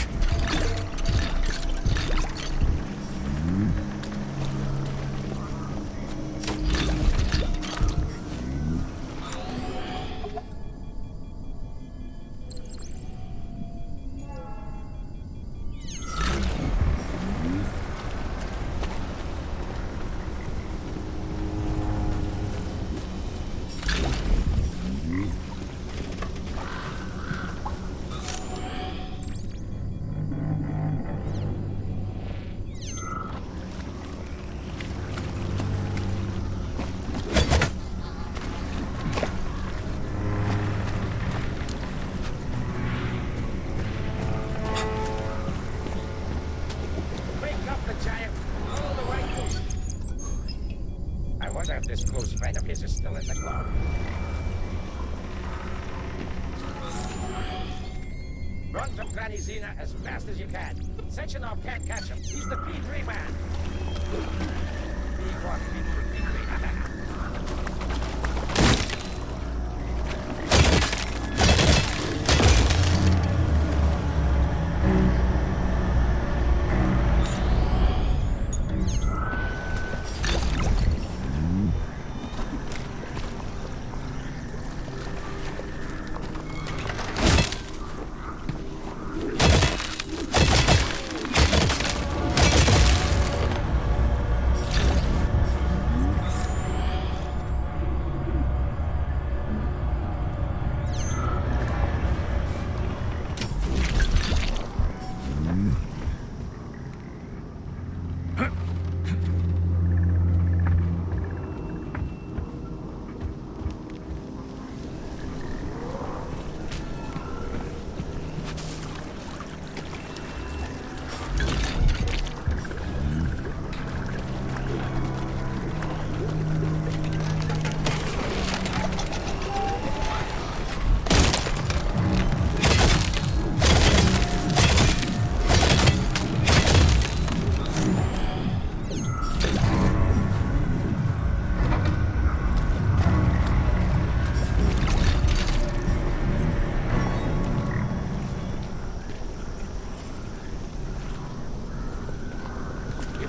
This close friend of his is still in the club. Run from Granny Zena as fast as you can. Sechenov can't catch him. He's the P3 man. P1, P2, P3.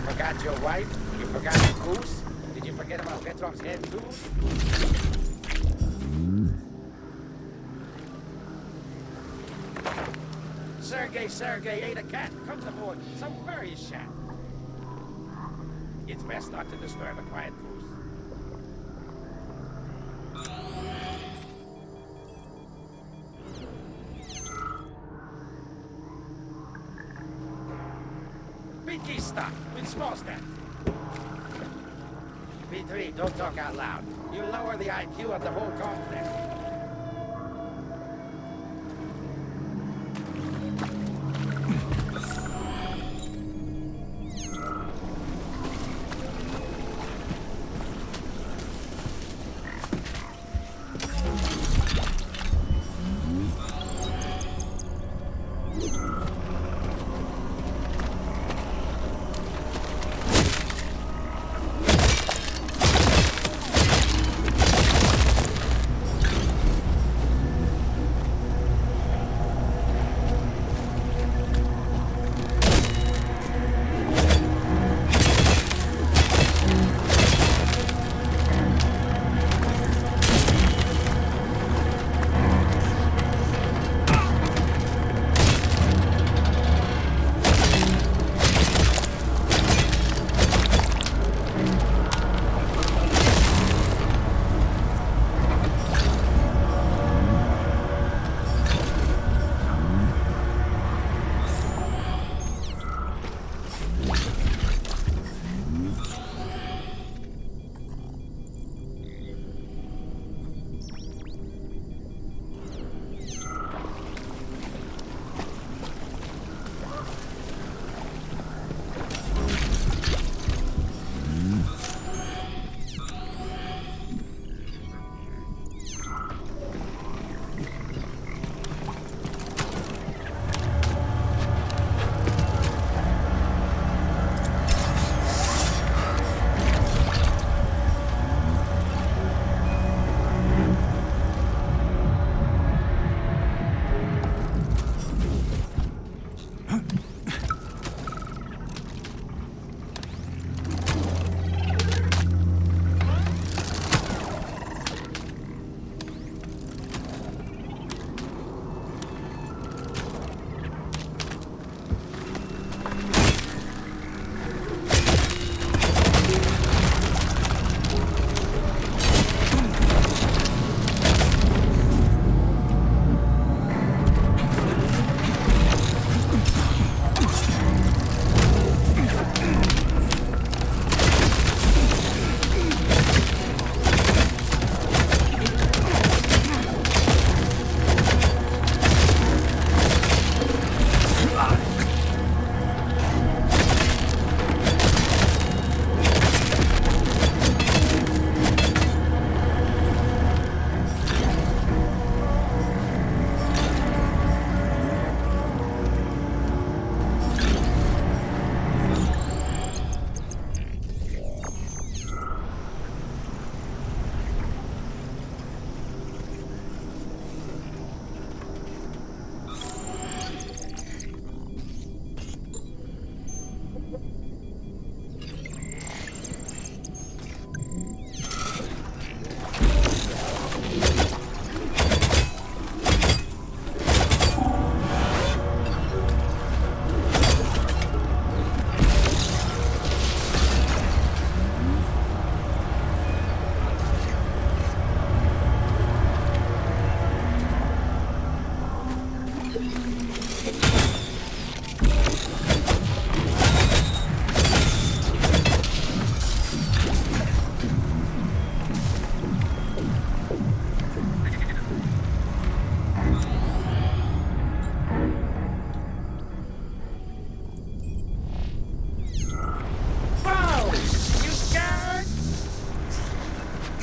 forgot your wife? You forgot the goose? Did you forget about Petrov's head, too? Sergey ate a cat. Comes aboard. Some furry shat. It's best not to disturb a quiet goose. Big key stuff with small steps. P3, don't talk out loud. You lower the IQ of the whole complex.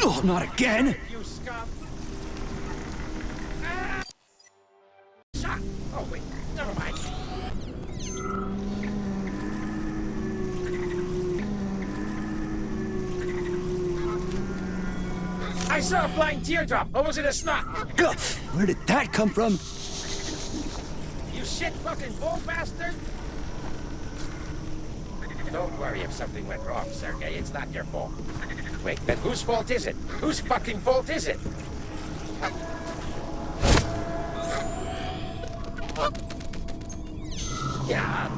Oh, not again!
You scum! Shot! Oh, wait, never mind. I saw a flying teardrop, or was it a snot?
Where did that come from?
You shit-fucking bull bastard! Don't worry if something went wrong, Sergei. It's not your fault. Wait, then whose fault is it? Whose fucking fault is it? Yeah.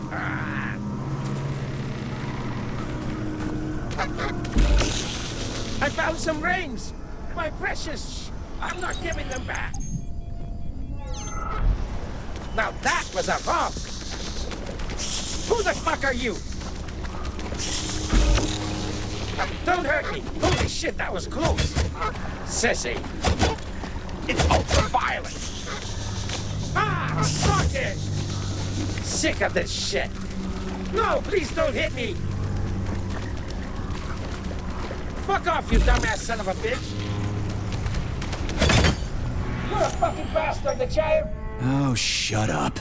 I found some rings! My precious! I'm not giving them back! Now that was a romp! Who the fuck are you? Don't hurt me! Holy shit, that was close! Sissy! It's ultra-violent! Ah! Fuck it! Sick of this shit! No, please don't hit me! Fuck off, you dumbass son of a bitch! You're a fucking bastard, the child!
Oh, shut up.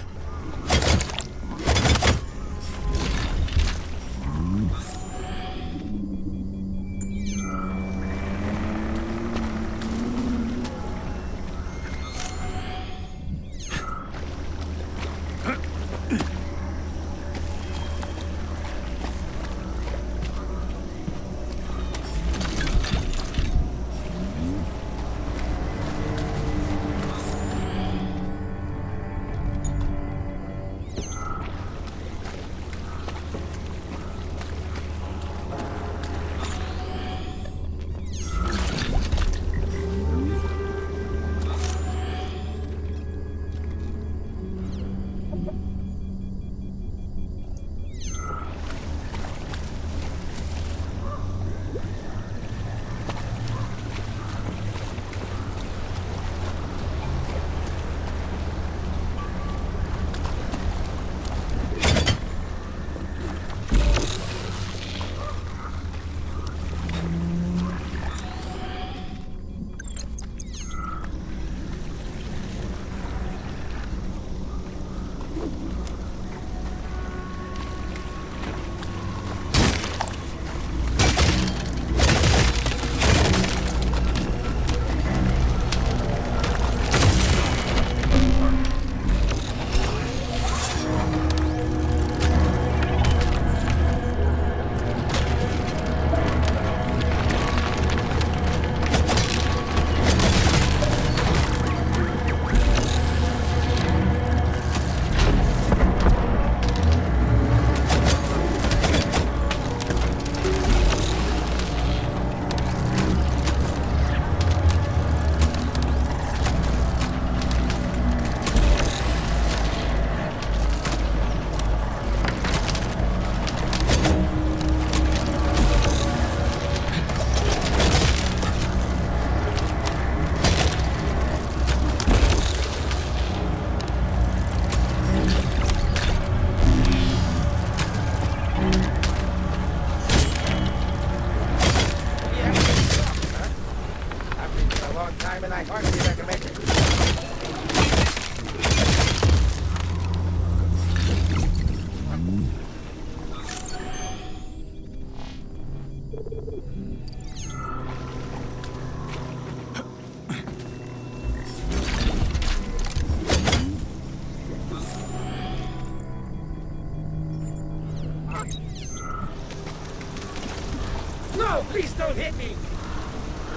No, please don't hit me!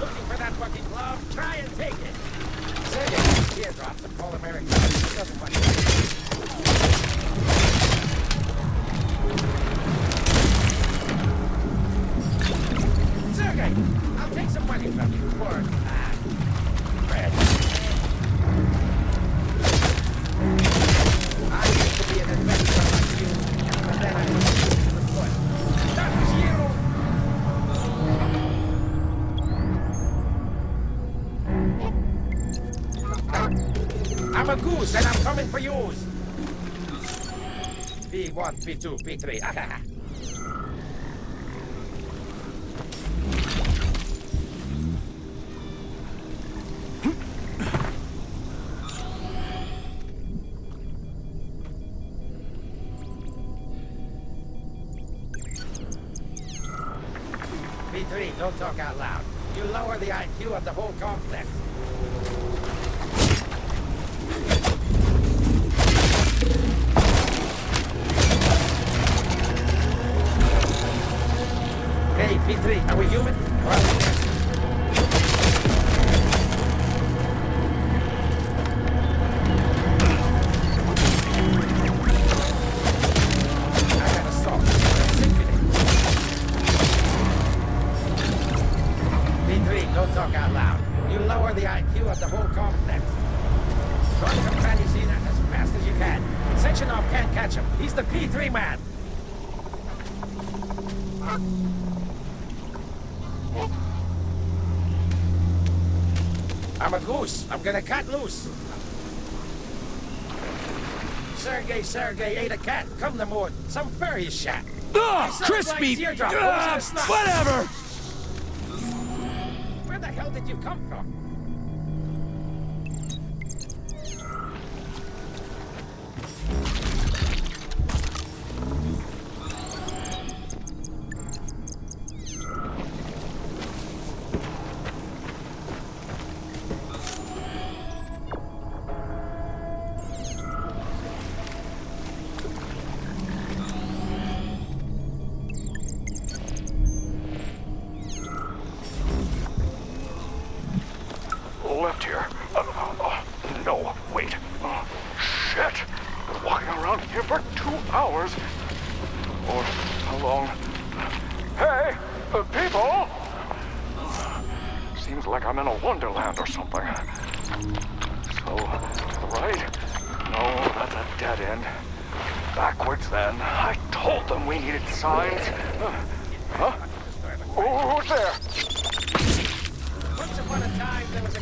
Looking for that fucking glove? Try and take it! Sergei, teardrops and polymeric dust. Doesn't fucking... Sergei, I'll take some money from you for... bread. I used to be an adventurer like you, but then I was to the foot. That was you! I'm a goose and I'm coming for yours! P1, P2, P3. don't talk out loud. You lower the IQ of the whole complex. Hey, P3, are we human? Or are we talk out loud. You lower the IQ of the whole complex. Try to companions in as fast as you can. Sechenov can't catch him. He's the P3 man. I'm a goose. I'm gonna cut loose. Sergey ate a cat. Come to more. Some furry shot.
Crispy! Whatever!
Where the hell did you come from?
Left here. No, wait. Shit. Been walking around here for 2 hours. Or how long? Hey, people! Seems like I'm in a wonderland or something. So, to the right? No, that's a dead end. Backwards then. I told them we needed signs. Huh? Who's there?
Once upon a time, there was a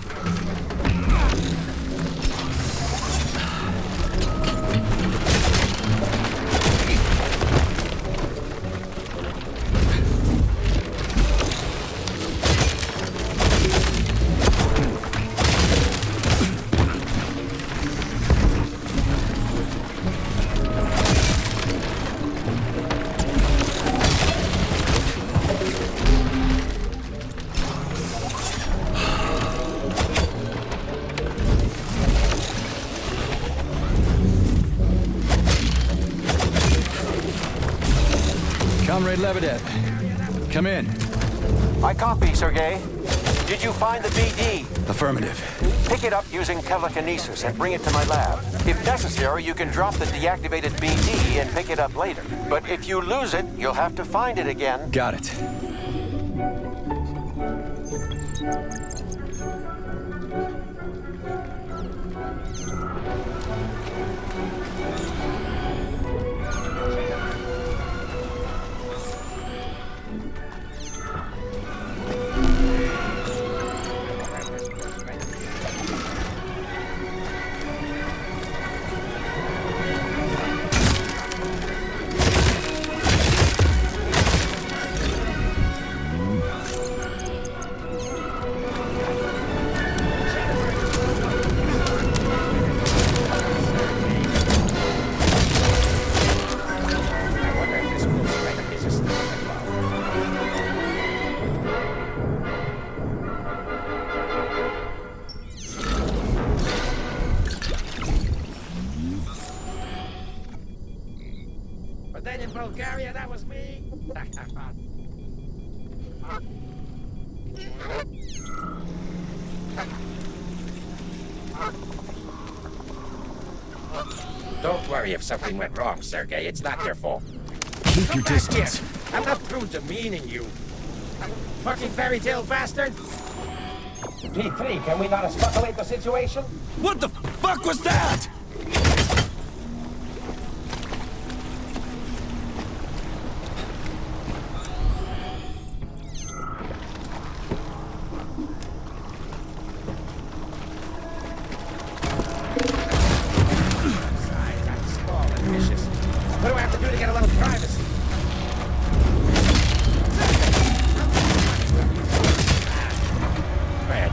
Comrade Lebedev, come in.
I copy, Sergei. Did you find the BD?
Affirmative.
Pick it up using telekinesis and bring it to my lab. If necessary, you can drop the deactivated BD and pick it up later. But if you lose it, you'll have to find it again.
Got it.
Then in Bulgaria, that was me. Don't worry if something went wrong, Sergei. It's not your fault.
Keep your distance.
Here. I'm not through demeaning you. Fucking fairy tale bastard. P3, can we not escalate the situation?
What the fuck was that?
What do I have to do to get a little privacy? Man.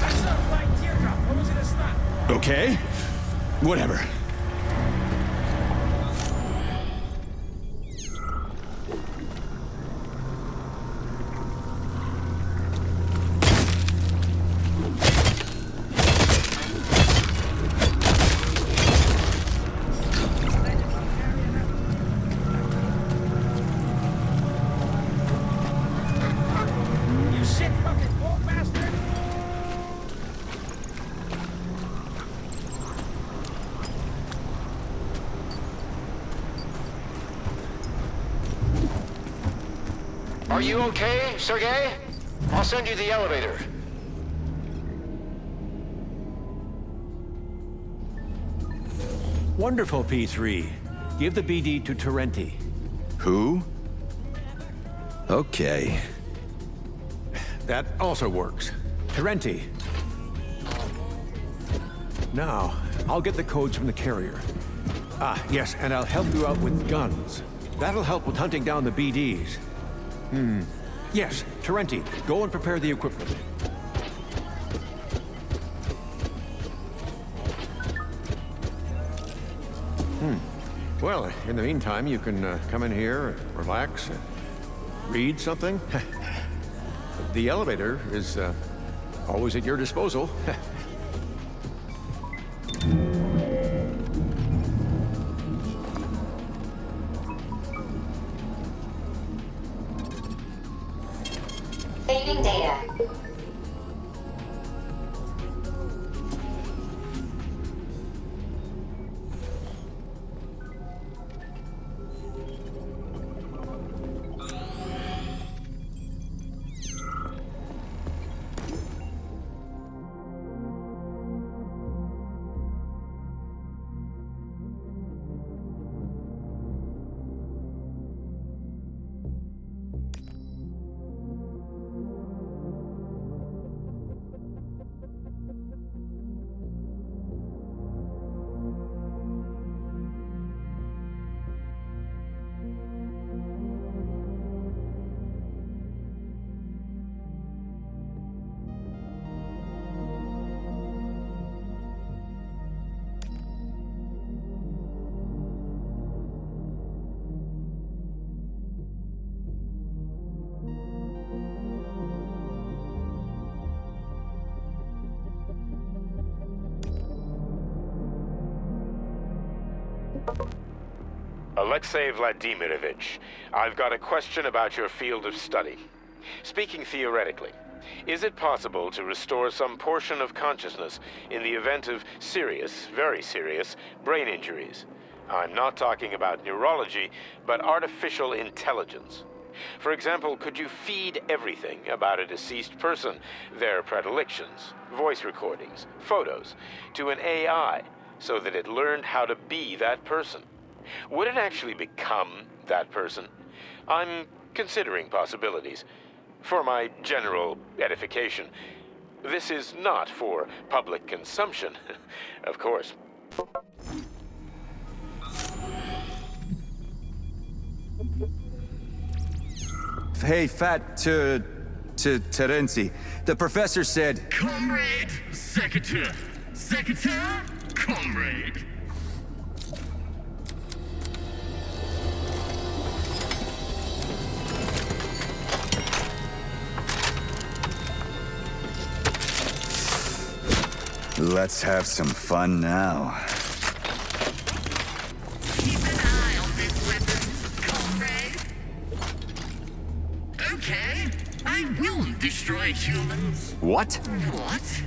That's not flying teardrop. What was it to stop?
Okay. Whatever.
Are you okay, Sergei? I'll send you the elevator.
Wonderful, P3. Give the BD to Terenti.
Who? Okay.
That also works. Terenti. Now, I'll get the codes from the carrier. Ah, yes, and I'll help you out with guns. That'll help with hunting down the BDs. Yes, Terenti, go and prepare the equipment. Well, in the meantime, you can come in here, relax, read something. The elevator is always at your disposal.
Saving data.
Alexei Vladimirovich, I've got a question about your field of study. Speaking theoretically, is it possible to restore some portion of consciousness in the event of serious, very serious, brain injuries? I'm not talking about neurology, but artificial intelligence. For example, could you feed everything about a deceased person, their predilections, voice recordings, photos, to an AI so that it learned how to be that person? Would it actually become that person? I'm considering possibilities. For my general edification. This is not for public consumption, of course.
Hey, to Terenti. The professor said...
Comrade! Secretary! Secretary! Comrade!
Let's have some fun now.
Keep an eye on this weapon, comrade. Okay, I will destroy humans.
What?
What?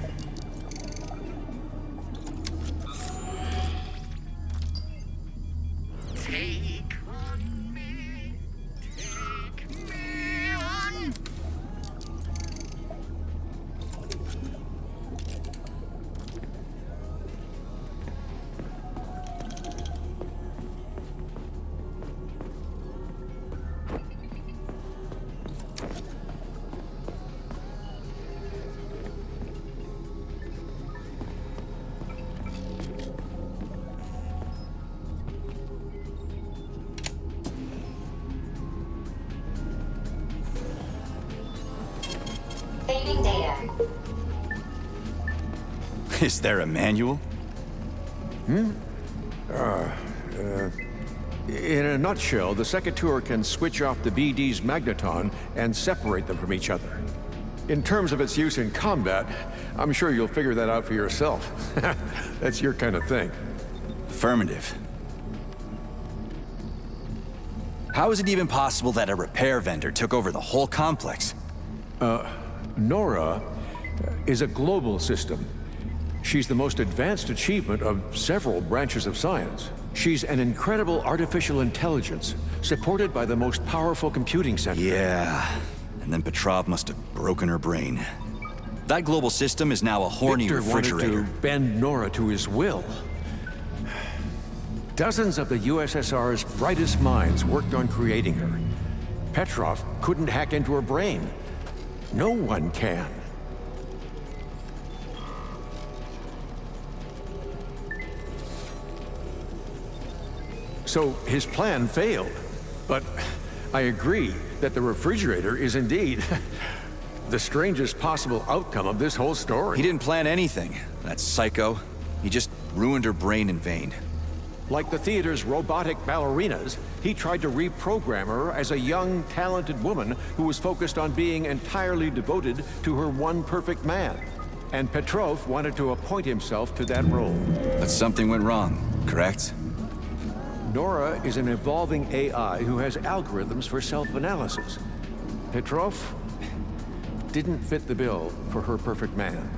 Take on me. Take me on.
Saving data.
Is there a manual?
In a nutshell, the Secretary can switch off the BD's magneton and separate them from each other. In terms of its use in combat, I'm sure you'll figure that out for yourself. That's your kind of thing.
Affirmative. How is it even possible that a repair vendor took over the whole complex?
Nora is a global system. She's the most advanced achievement of several branches of science. She's an incredible artificial intelligence, supported by the most powerful computing center.
Yeah, and then Petrov must have broken her brain. That global system is now a horny
Victor
refrigerator.
wanted to bend Nora to his will. Dozens of the USSR's brightest minds worked on creating her. Petrov couldn't hack into her brain. No one can. So his plan failed. But I agree that the refrigerator is indeed the strangest possible outcome of this whole story.
He didn't plan anything, that psycho. He just ruined her brain in vain.
Like the theater's robotic ballerinas, he tried to reprogram her as a young, talented woman who was focused on being entirely devoted to her one perfect man. And Petrov wanted to appoint himself to that role.
But something went wrong, correct?
Nora is an evolving AI who has algorithms for self-analysis. Petrov didn't fit the bill for her perfect man.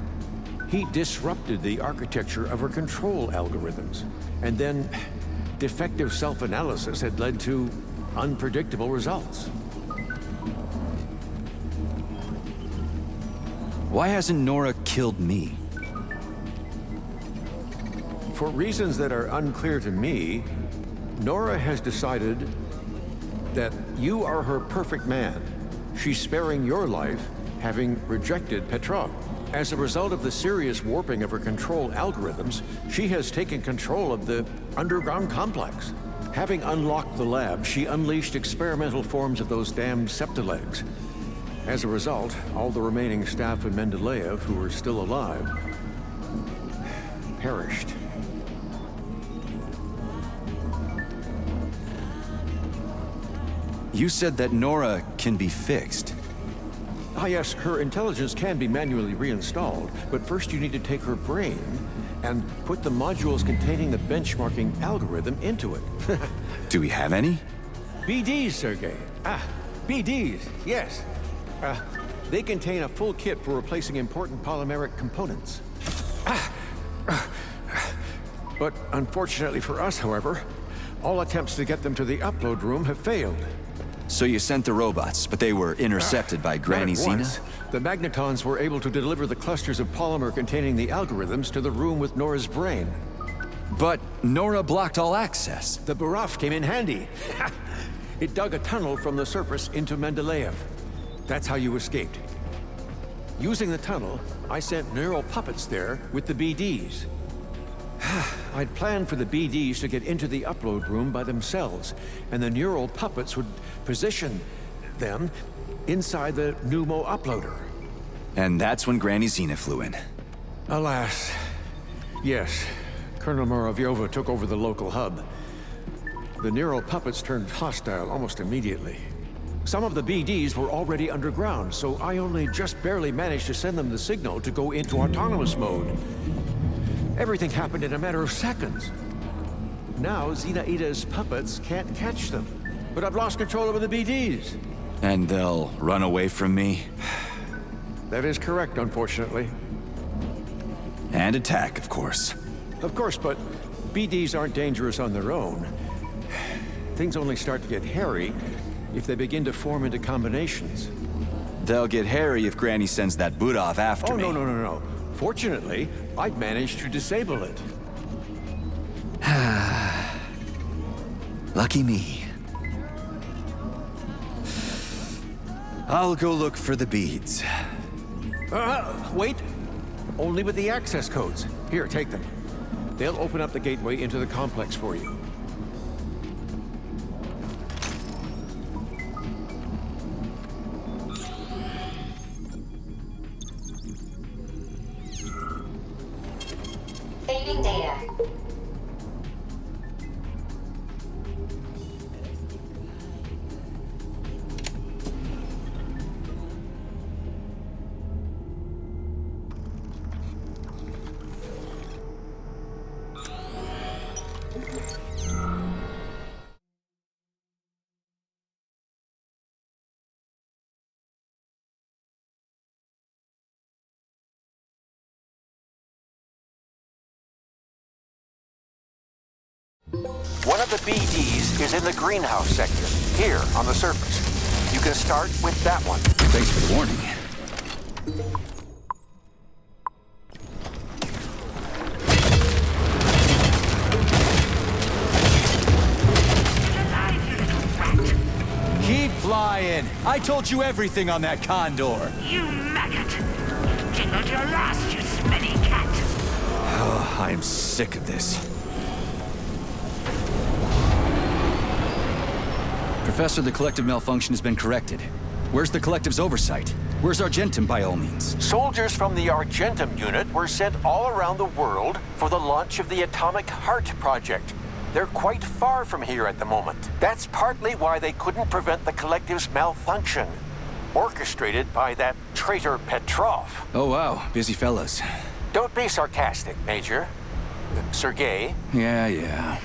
He disrupted the architecture of her control algorithms, and then defective self-analysis had led to unpredictable results.
Why hasn't Nora killed me?
For reasons that are unclear to me, Nora has decided that you are her perfect man. She's sparing your life, having rejected Petrov. As a result of the serious warping of her control algorithms, she has taken control of the underground complex. Having unlocked the lab, she unleashed experimental forms of those damned septilegs. As a result, all the remaining staff in Mendeleev who were still alive perished.
You said that Nora can be fixed.
Ah yes, her intelligence can be manually reinstalled, but first you need to take her brain and put the modules containing the benchmarking algorithm into it.
Do we have any?
BDs, Sergei. BDs, yes. They contain a full kit for replacing important polymeric components. But unfortunately for us, however, all attempts to get them to the upload room have failed.
So you sent the robots, but they were intercepted by Granny Zena?
The magnetons were able to deliver the clusters of polymer containing the algorithms to the room with Nora's brain.
But Nora blocked all access.
The Baraf came in handy. It dug a tunnel from the surface into Mendeleev. That's how you escaped. Using the tunnel, I sent neural puppets there with the BDs. I'd planned for the BDs to get into the upload room by themselves, and the neural puppets would position them inside the Pneumo uploader.
And that's when Granny Zena flew in.
Alas, yes. Colonel Muravyova took over the local hub. The neural puppets turned hostile almost immediately. Some of the BDs were already underground, so I only just barely managed to send them the signal to go into autonomous mode. Everything happened in a matter of seconds. Now, Zenaida's puppets can't catch them. But I've lost control over the BDs.
And they'll run away from me?
That is correct, unfortunately.
And attack, of course.
Of course, but BDs aren't dangerous on their own. Things only start to get hairy if they begin to form into combinations.
They'll get hairy if Granny sends that Budov after me.
No. Fortunately, I'd managed to disable it.
Lucky me. I'll go look for the beads.
Wait. Only with the access codes. Here, take them. They'll open up the gateway into the complex for you.
Saving data.
One of the BDs is in the greenhouse sector, here on the surface. You can start with that one.
Thanks for the warning. Keep flying. I told you everything on that condor.
You maggot! You jingled your last, you smelly cat!
Oh, I'm sick of this. Professor, the collective malfunction has been corrected. Where's the collective's oversight? Where's Argentum, by all means?
Soldiers from the Argentum unit were sent all around the world for the launch of the atomicheart project. They're quite far from here at the moment. That's partly why they couldn't prevent the collective's malfunction. Orchestrated by that traitor Petrov.
Oh, wow. Busy fellas.
Don't be sarcastic, Major. Sergei.
Yeah.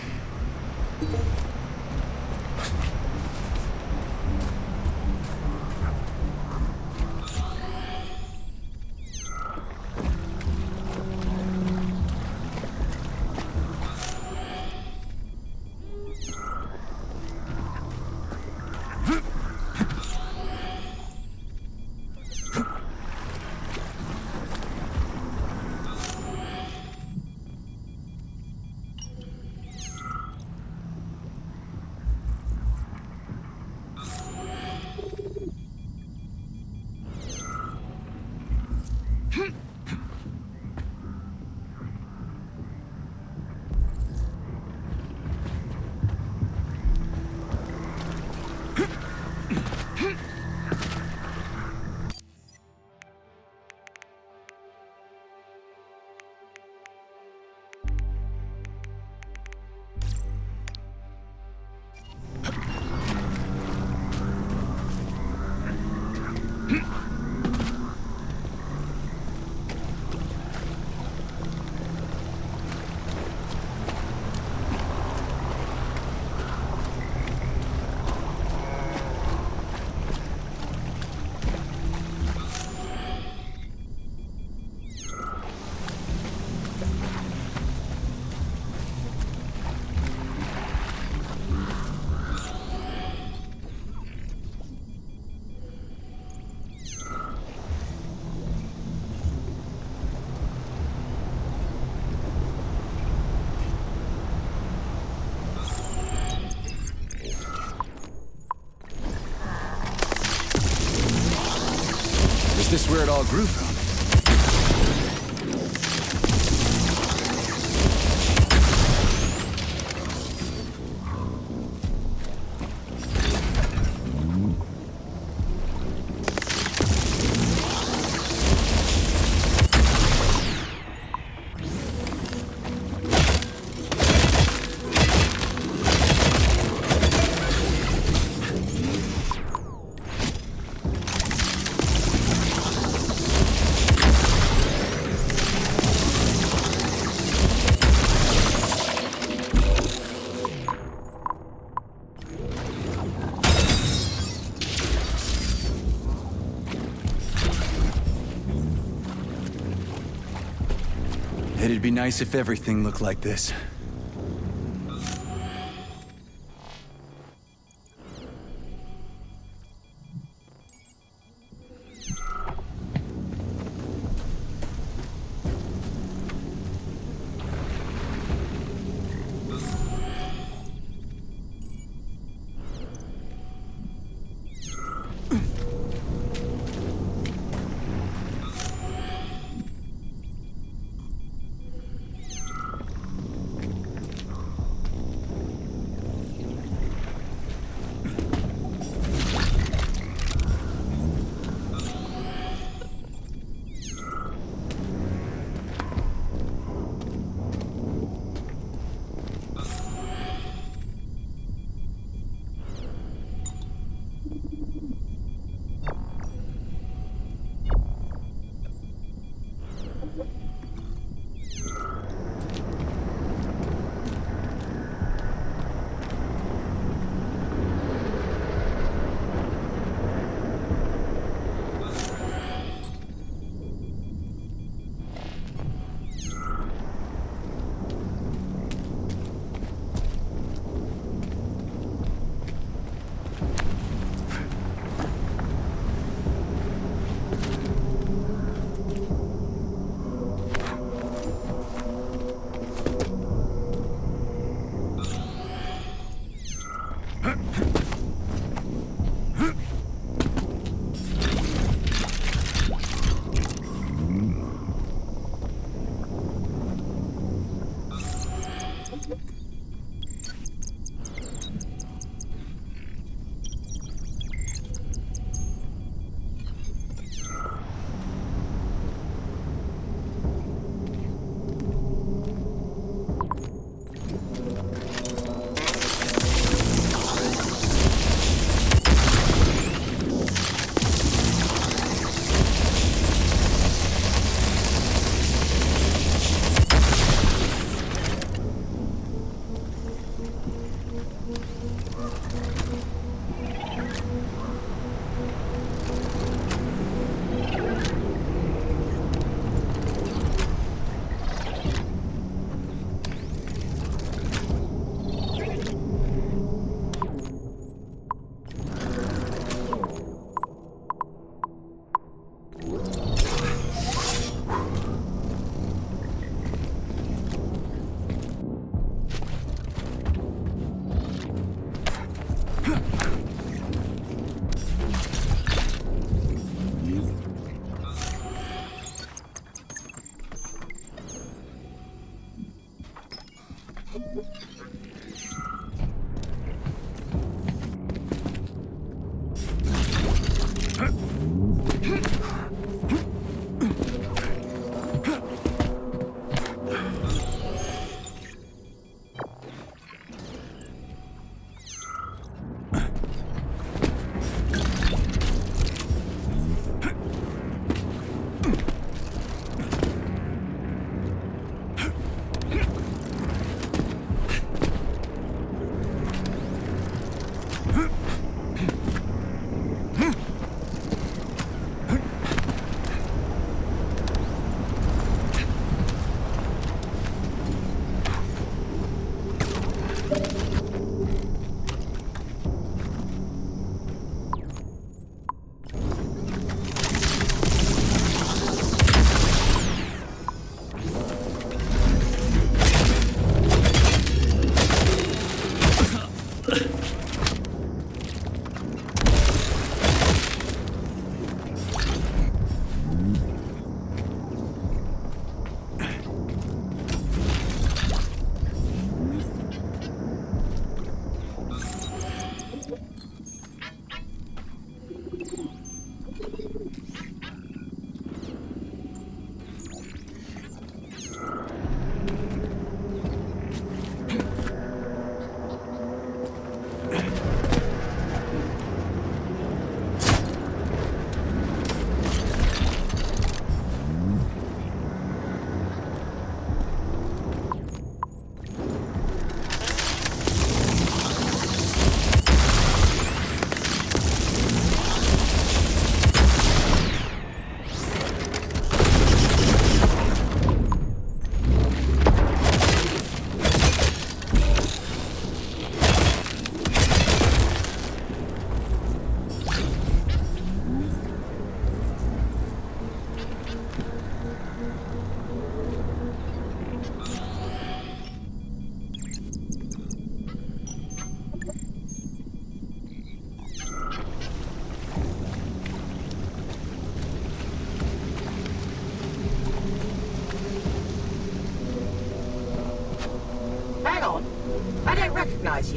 Is this where it all grew from? It'd be nice if everything looked like this.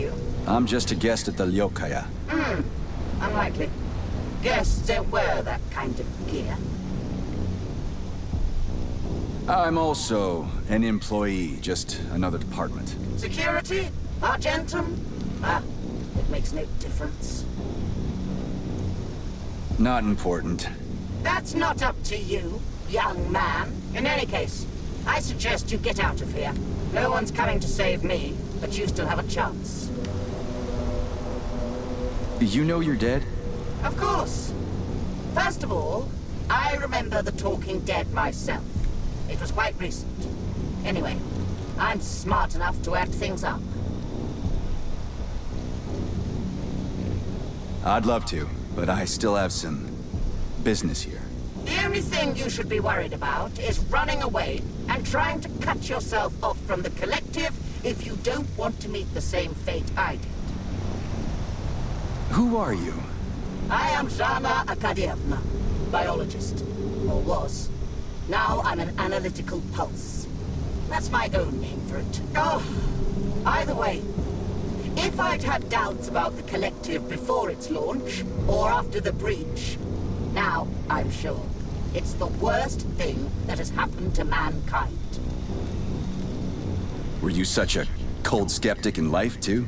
you?
I'm just a guest at the Lyokaya.
Unlikely. Guests don't wear that kind of gear.
I'm also an employee, just another department.
Security? Argentum? It makes no difference.
Not important.
That's not up to you, young man. In any case, I suggest you get out of here. No one's coming to save me, but you still have a chance.
You know you're dead?
Of course. First of all, I remember the Talking Dead myself. It was quite recent. Anyway, I'm smart enough to act things up.
I'd love to, but I still have some business here.
The only thing you should be worried about is running away and trying to cut yourself off from the collective if you don't want to meet the same fate I did.
Who are you?
I am Zhana Akadievna, biologist. Or was. Now I'm an analytical pulse. That's my own name for it. Oh, either way, if I'd had doubts about the collective before its launch, or after the breach, now I'm sure it's the worst thing that has happened to mankind.
Were you such a cold skeptic in life, too?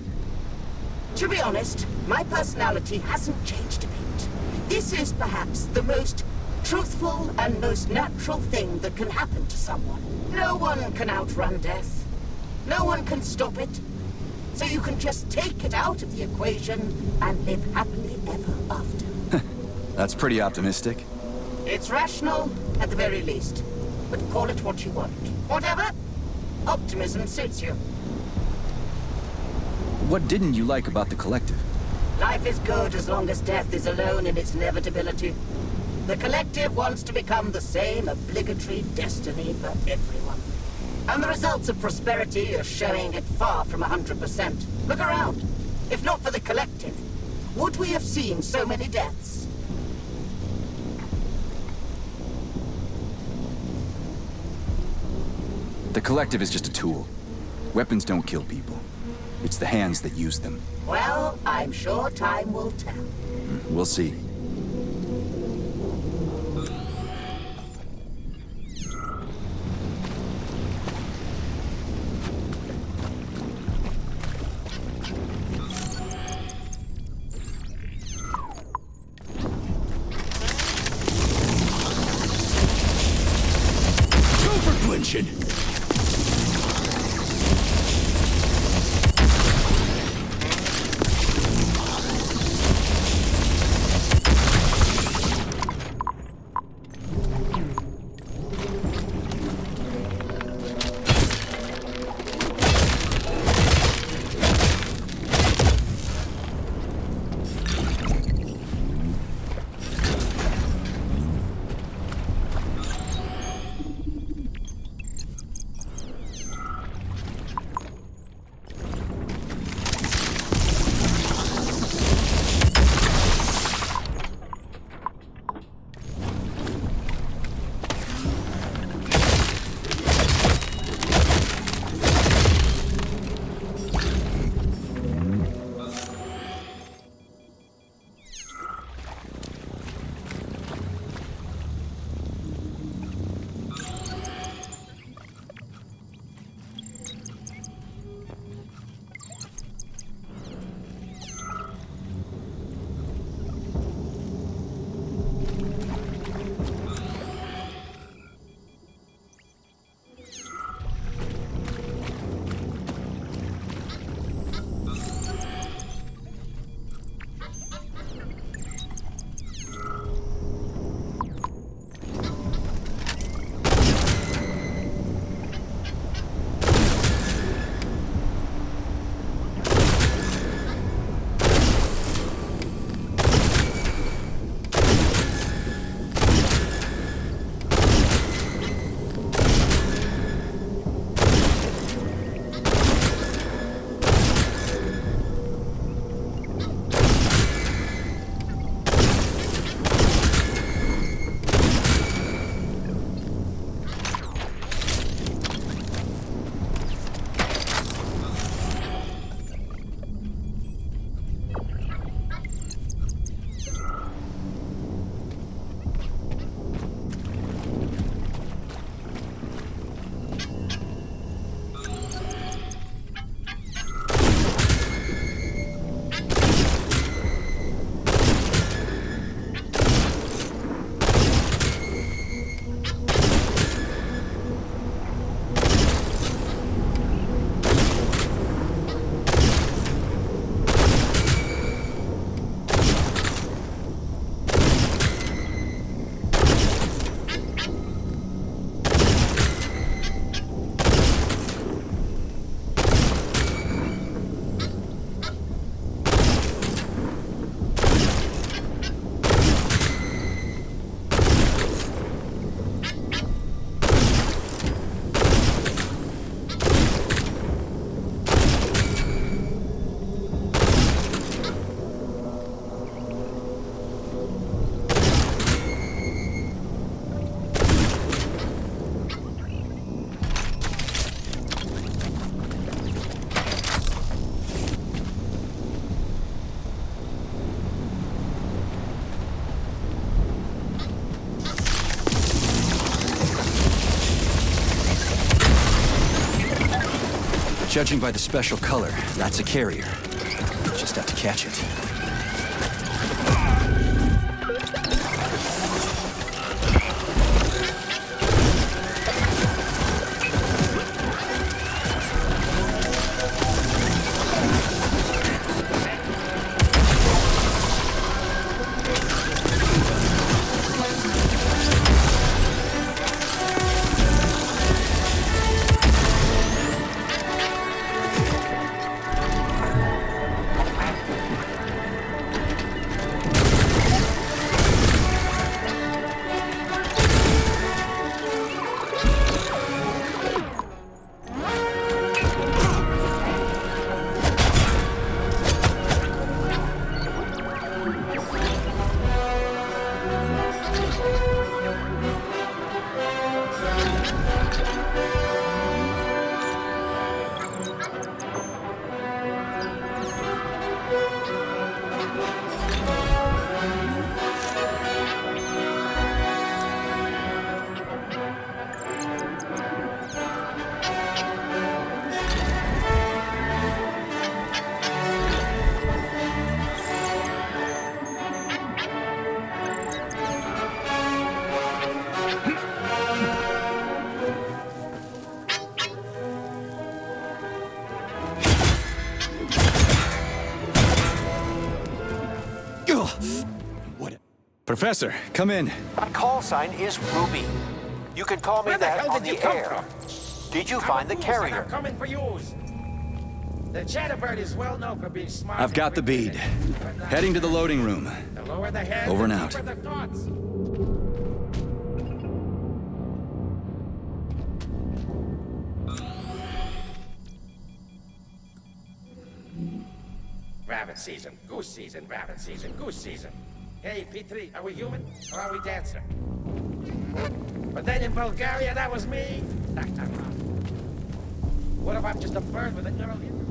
To be honest, my personality hasn't changed a bit. This is perhaps the most truthful and most natural thing that can happen to someone. No one can outrun death. No one can stop it. So you can just take it out of the equation and live happily ever after.
That's pretty optimistic.
It's rational, at the very least. But call it what you want. Whatever. Optimism suits you.
What didn't you like about the collective?
Life is good as long as death is alone in its inevitability. The collective wants to become the same obligatory destiny for everyone. And the results of prosperity are showing it far from 100%. Look around. If not for the collective, would we have seen so many deaths?
The collective is just a tool. Weapons don't kill people. It's the hands that use them.
Well, I'm sure time will tell.
We'll see.
Go for flinching!
Judging by the special color, that's a carrier. Just have to catch it. Professor, come in.
My call sign is Ruby. You can call me
Where the
that
hell
on
did you
the
come
air.
from?
Did you find the carrier?
I'm coming for yours. The Chatterbird is well known for being smart.
I've got the bead. Heading to the loading room.
The lower the head,
Over and
the
out.
deeper the thoughts. Rabbit season, goose season, rabbit season, goose season. Hey, P3, are we human or are we dancer? But then in Bulgaria, that was me. What if I'm just a bird with a neural injury?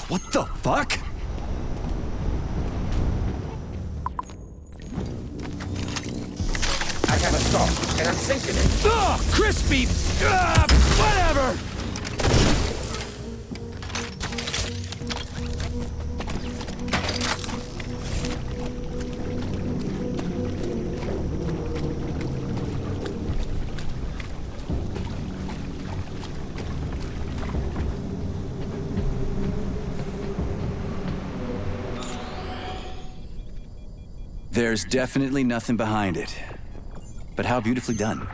What the fuck?
I got a stop, and I'm sinking it.
Ugh, crispy! Whatever! There's definitely nothing behind it. But how beautifully done.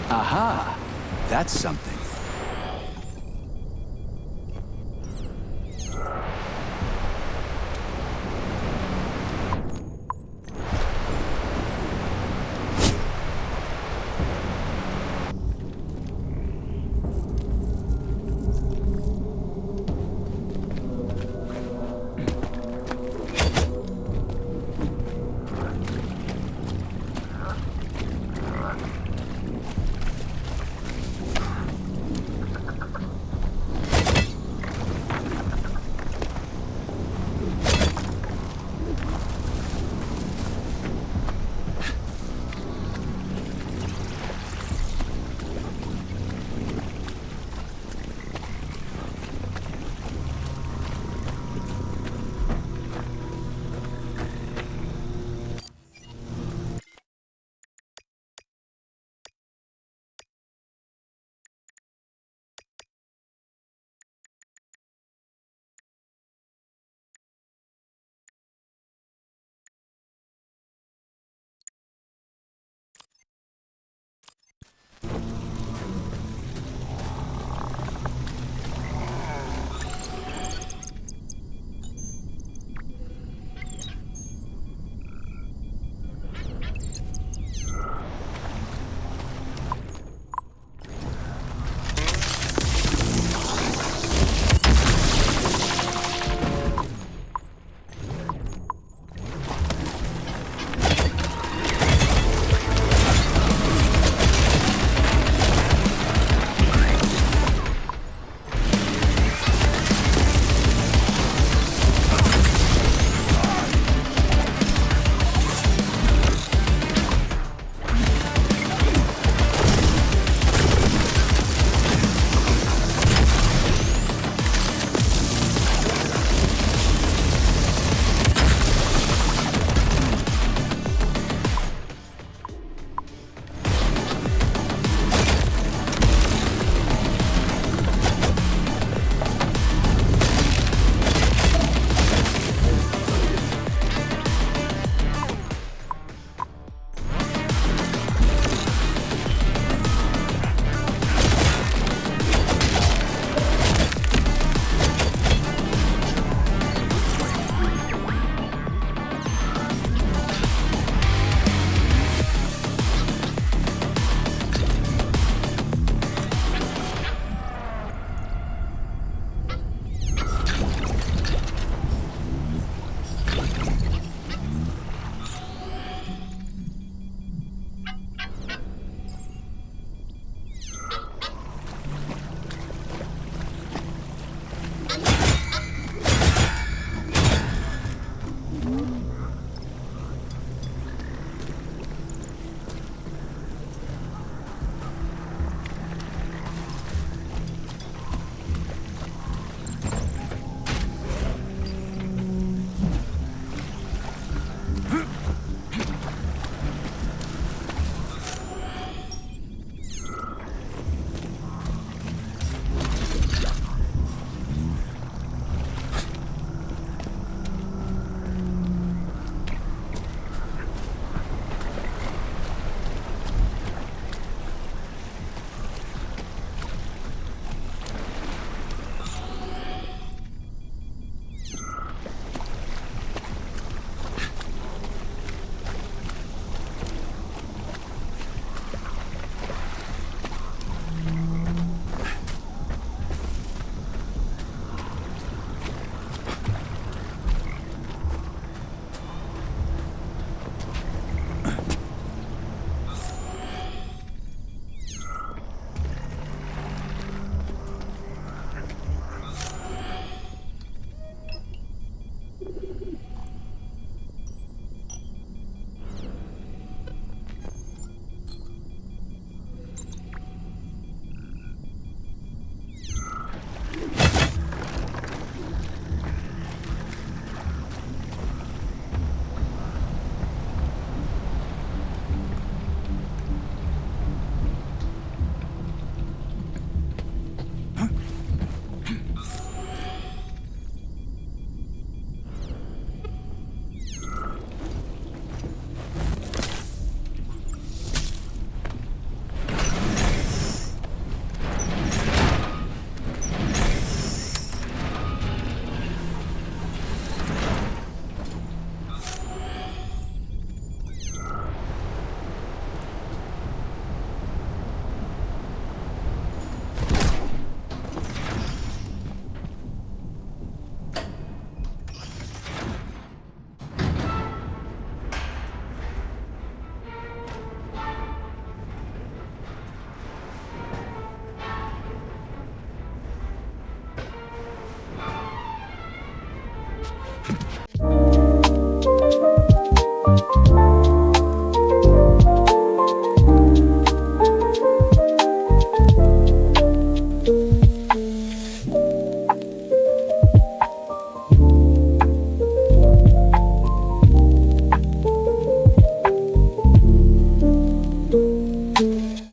Aha! That's something.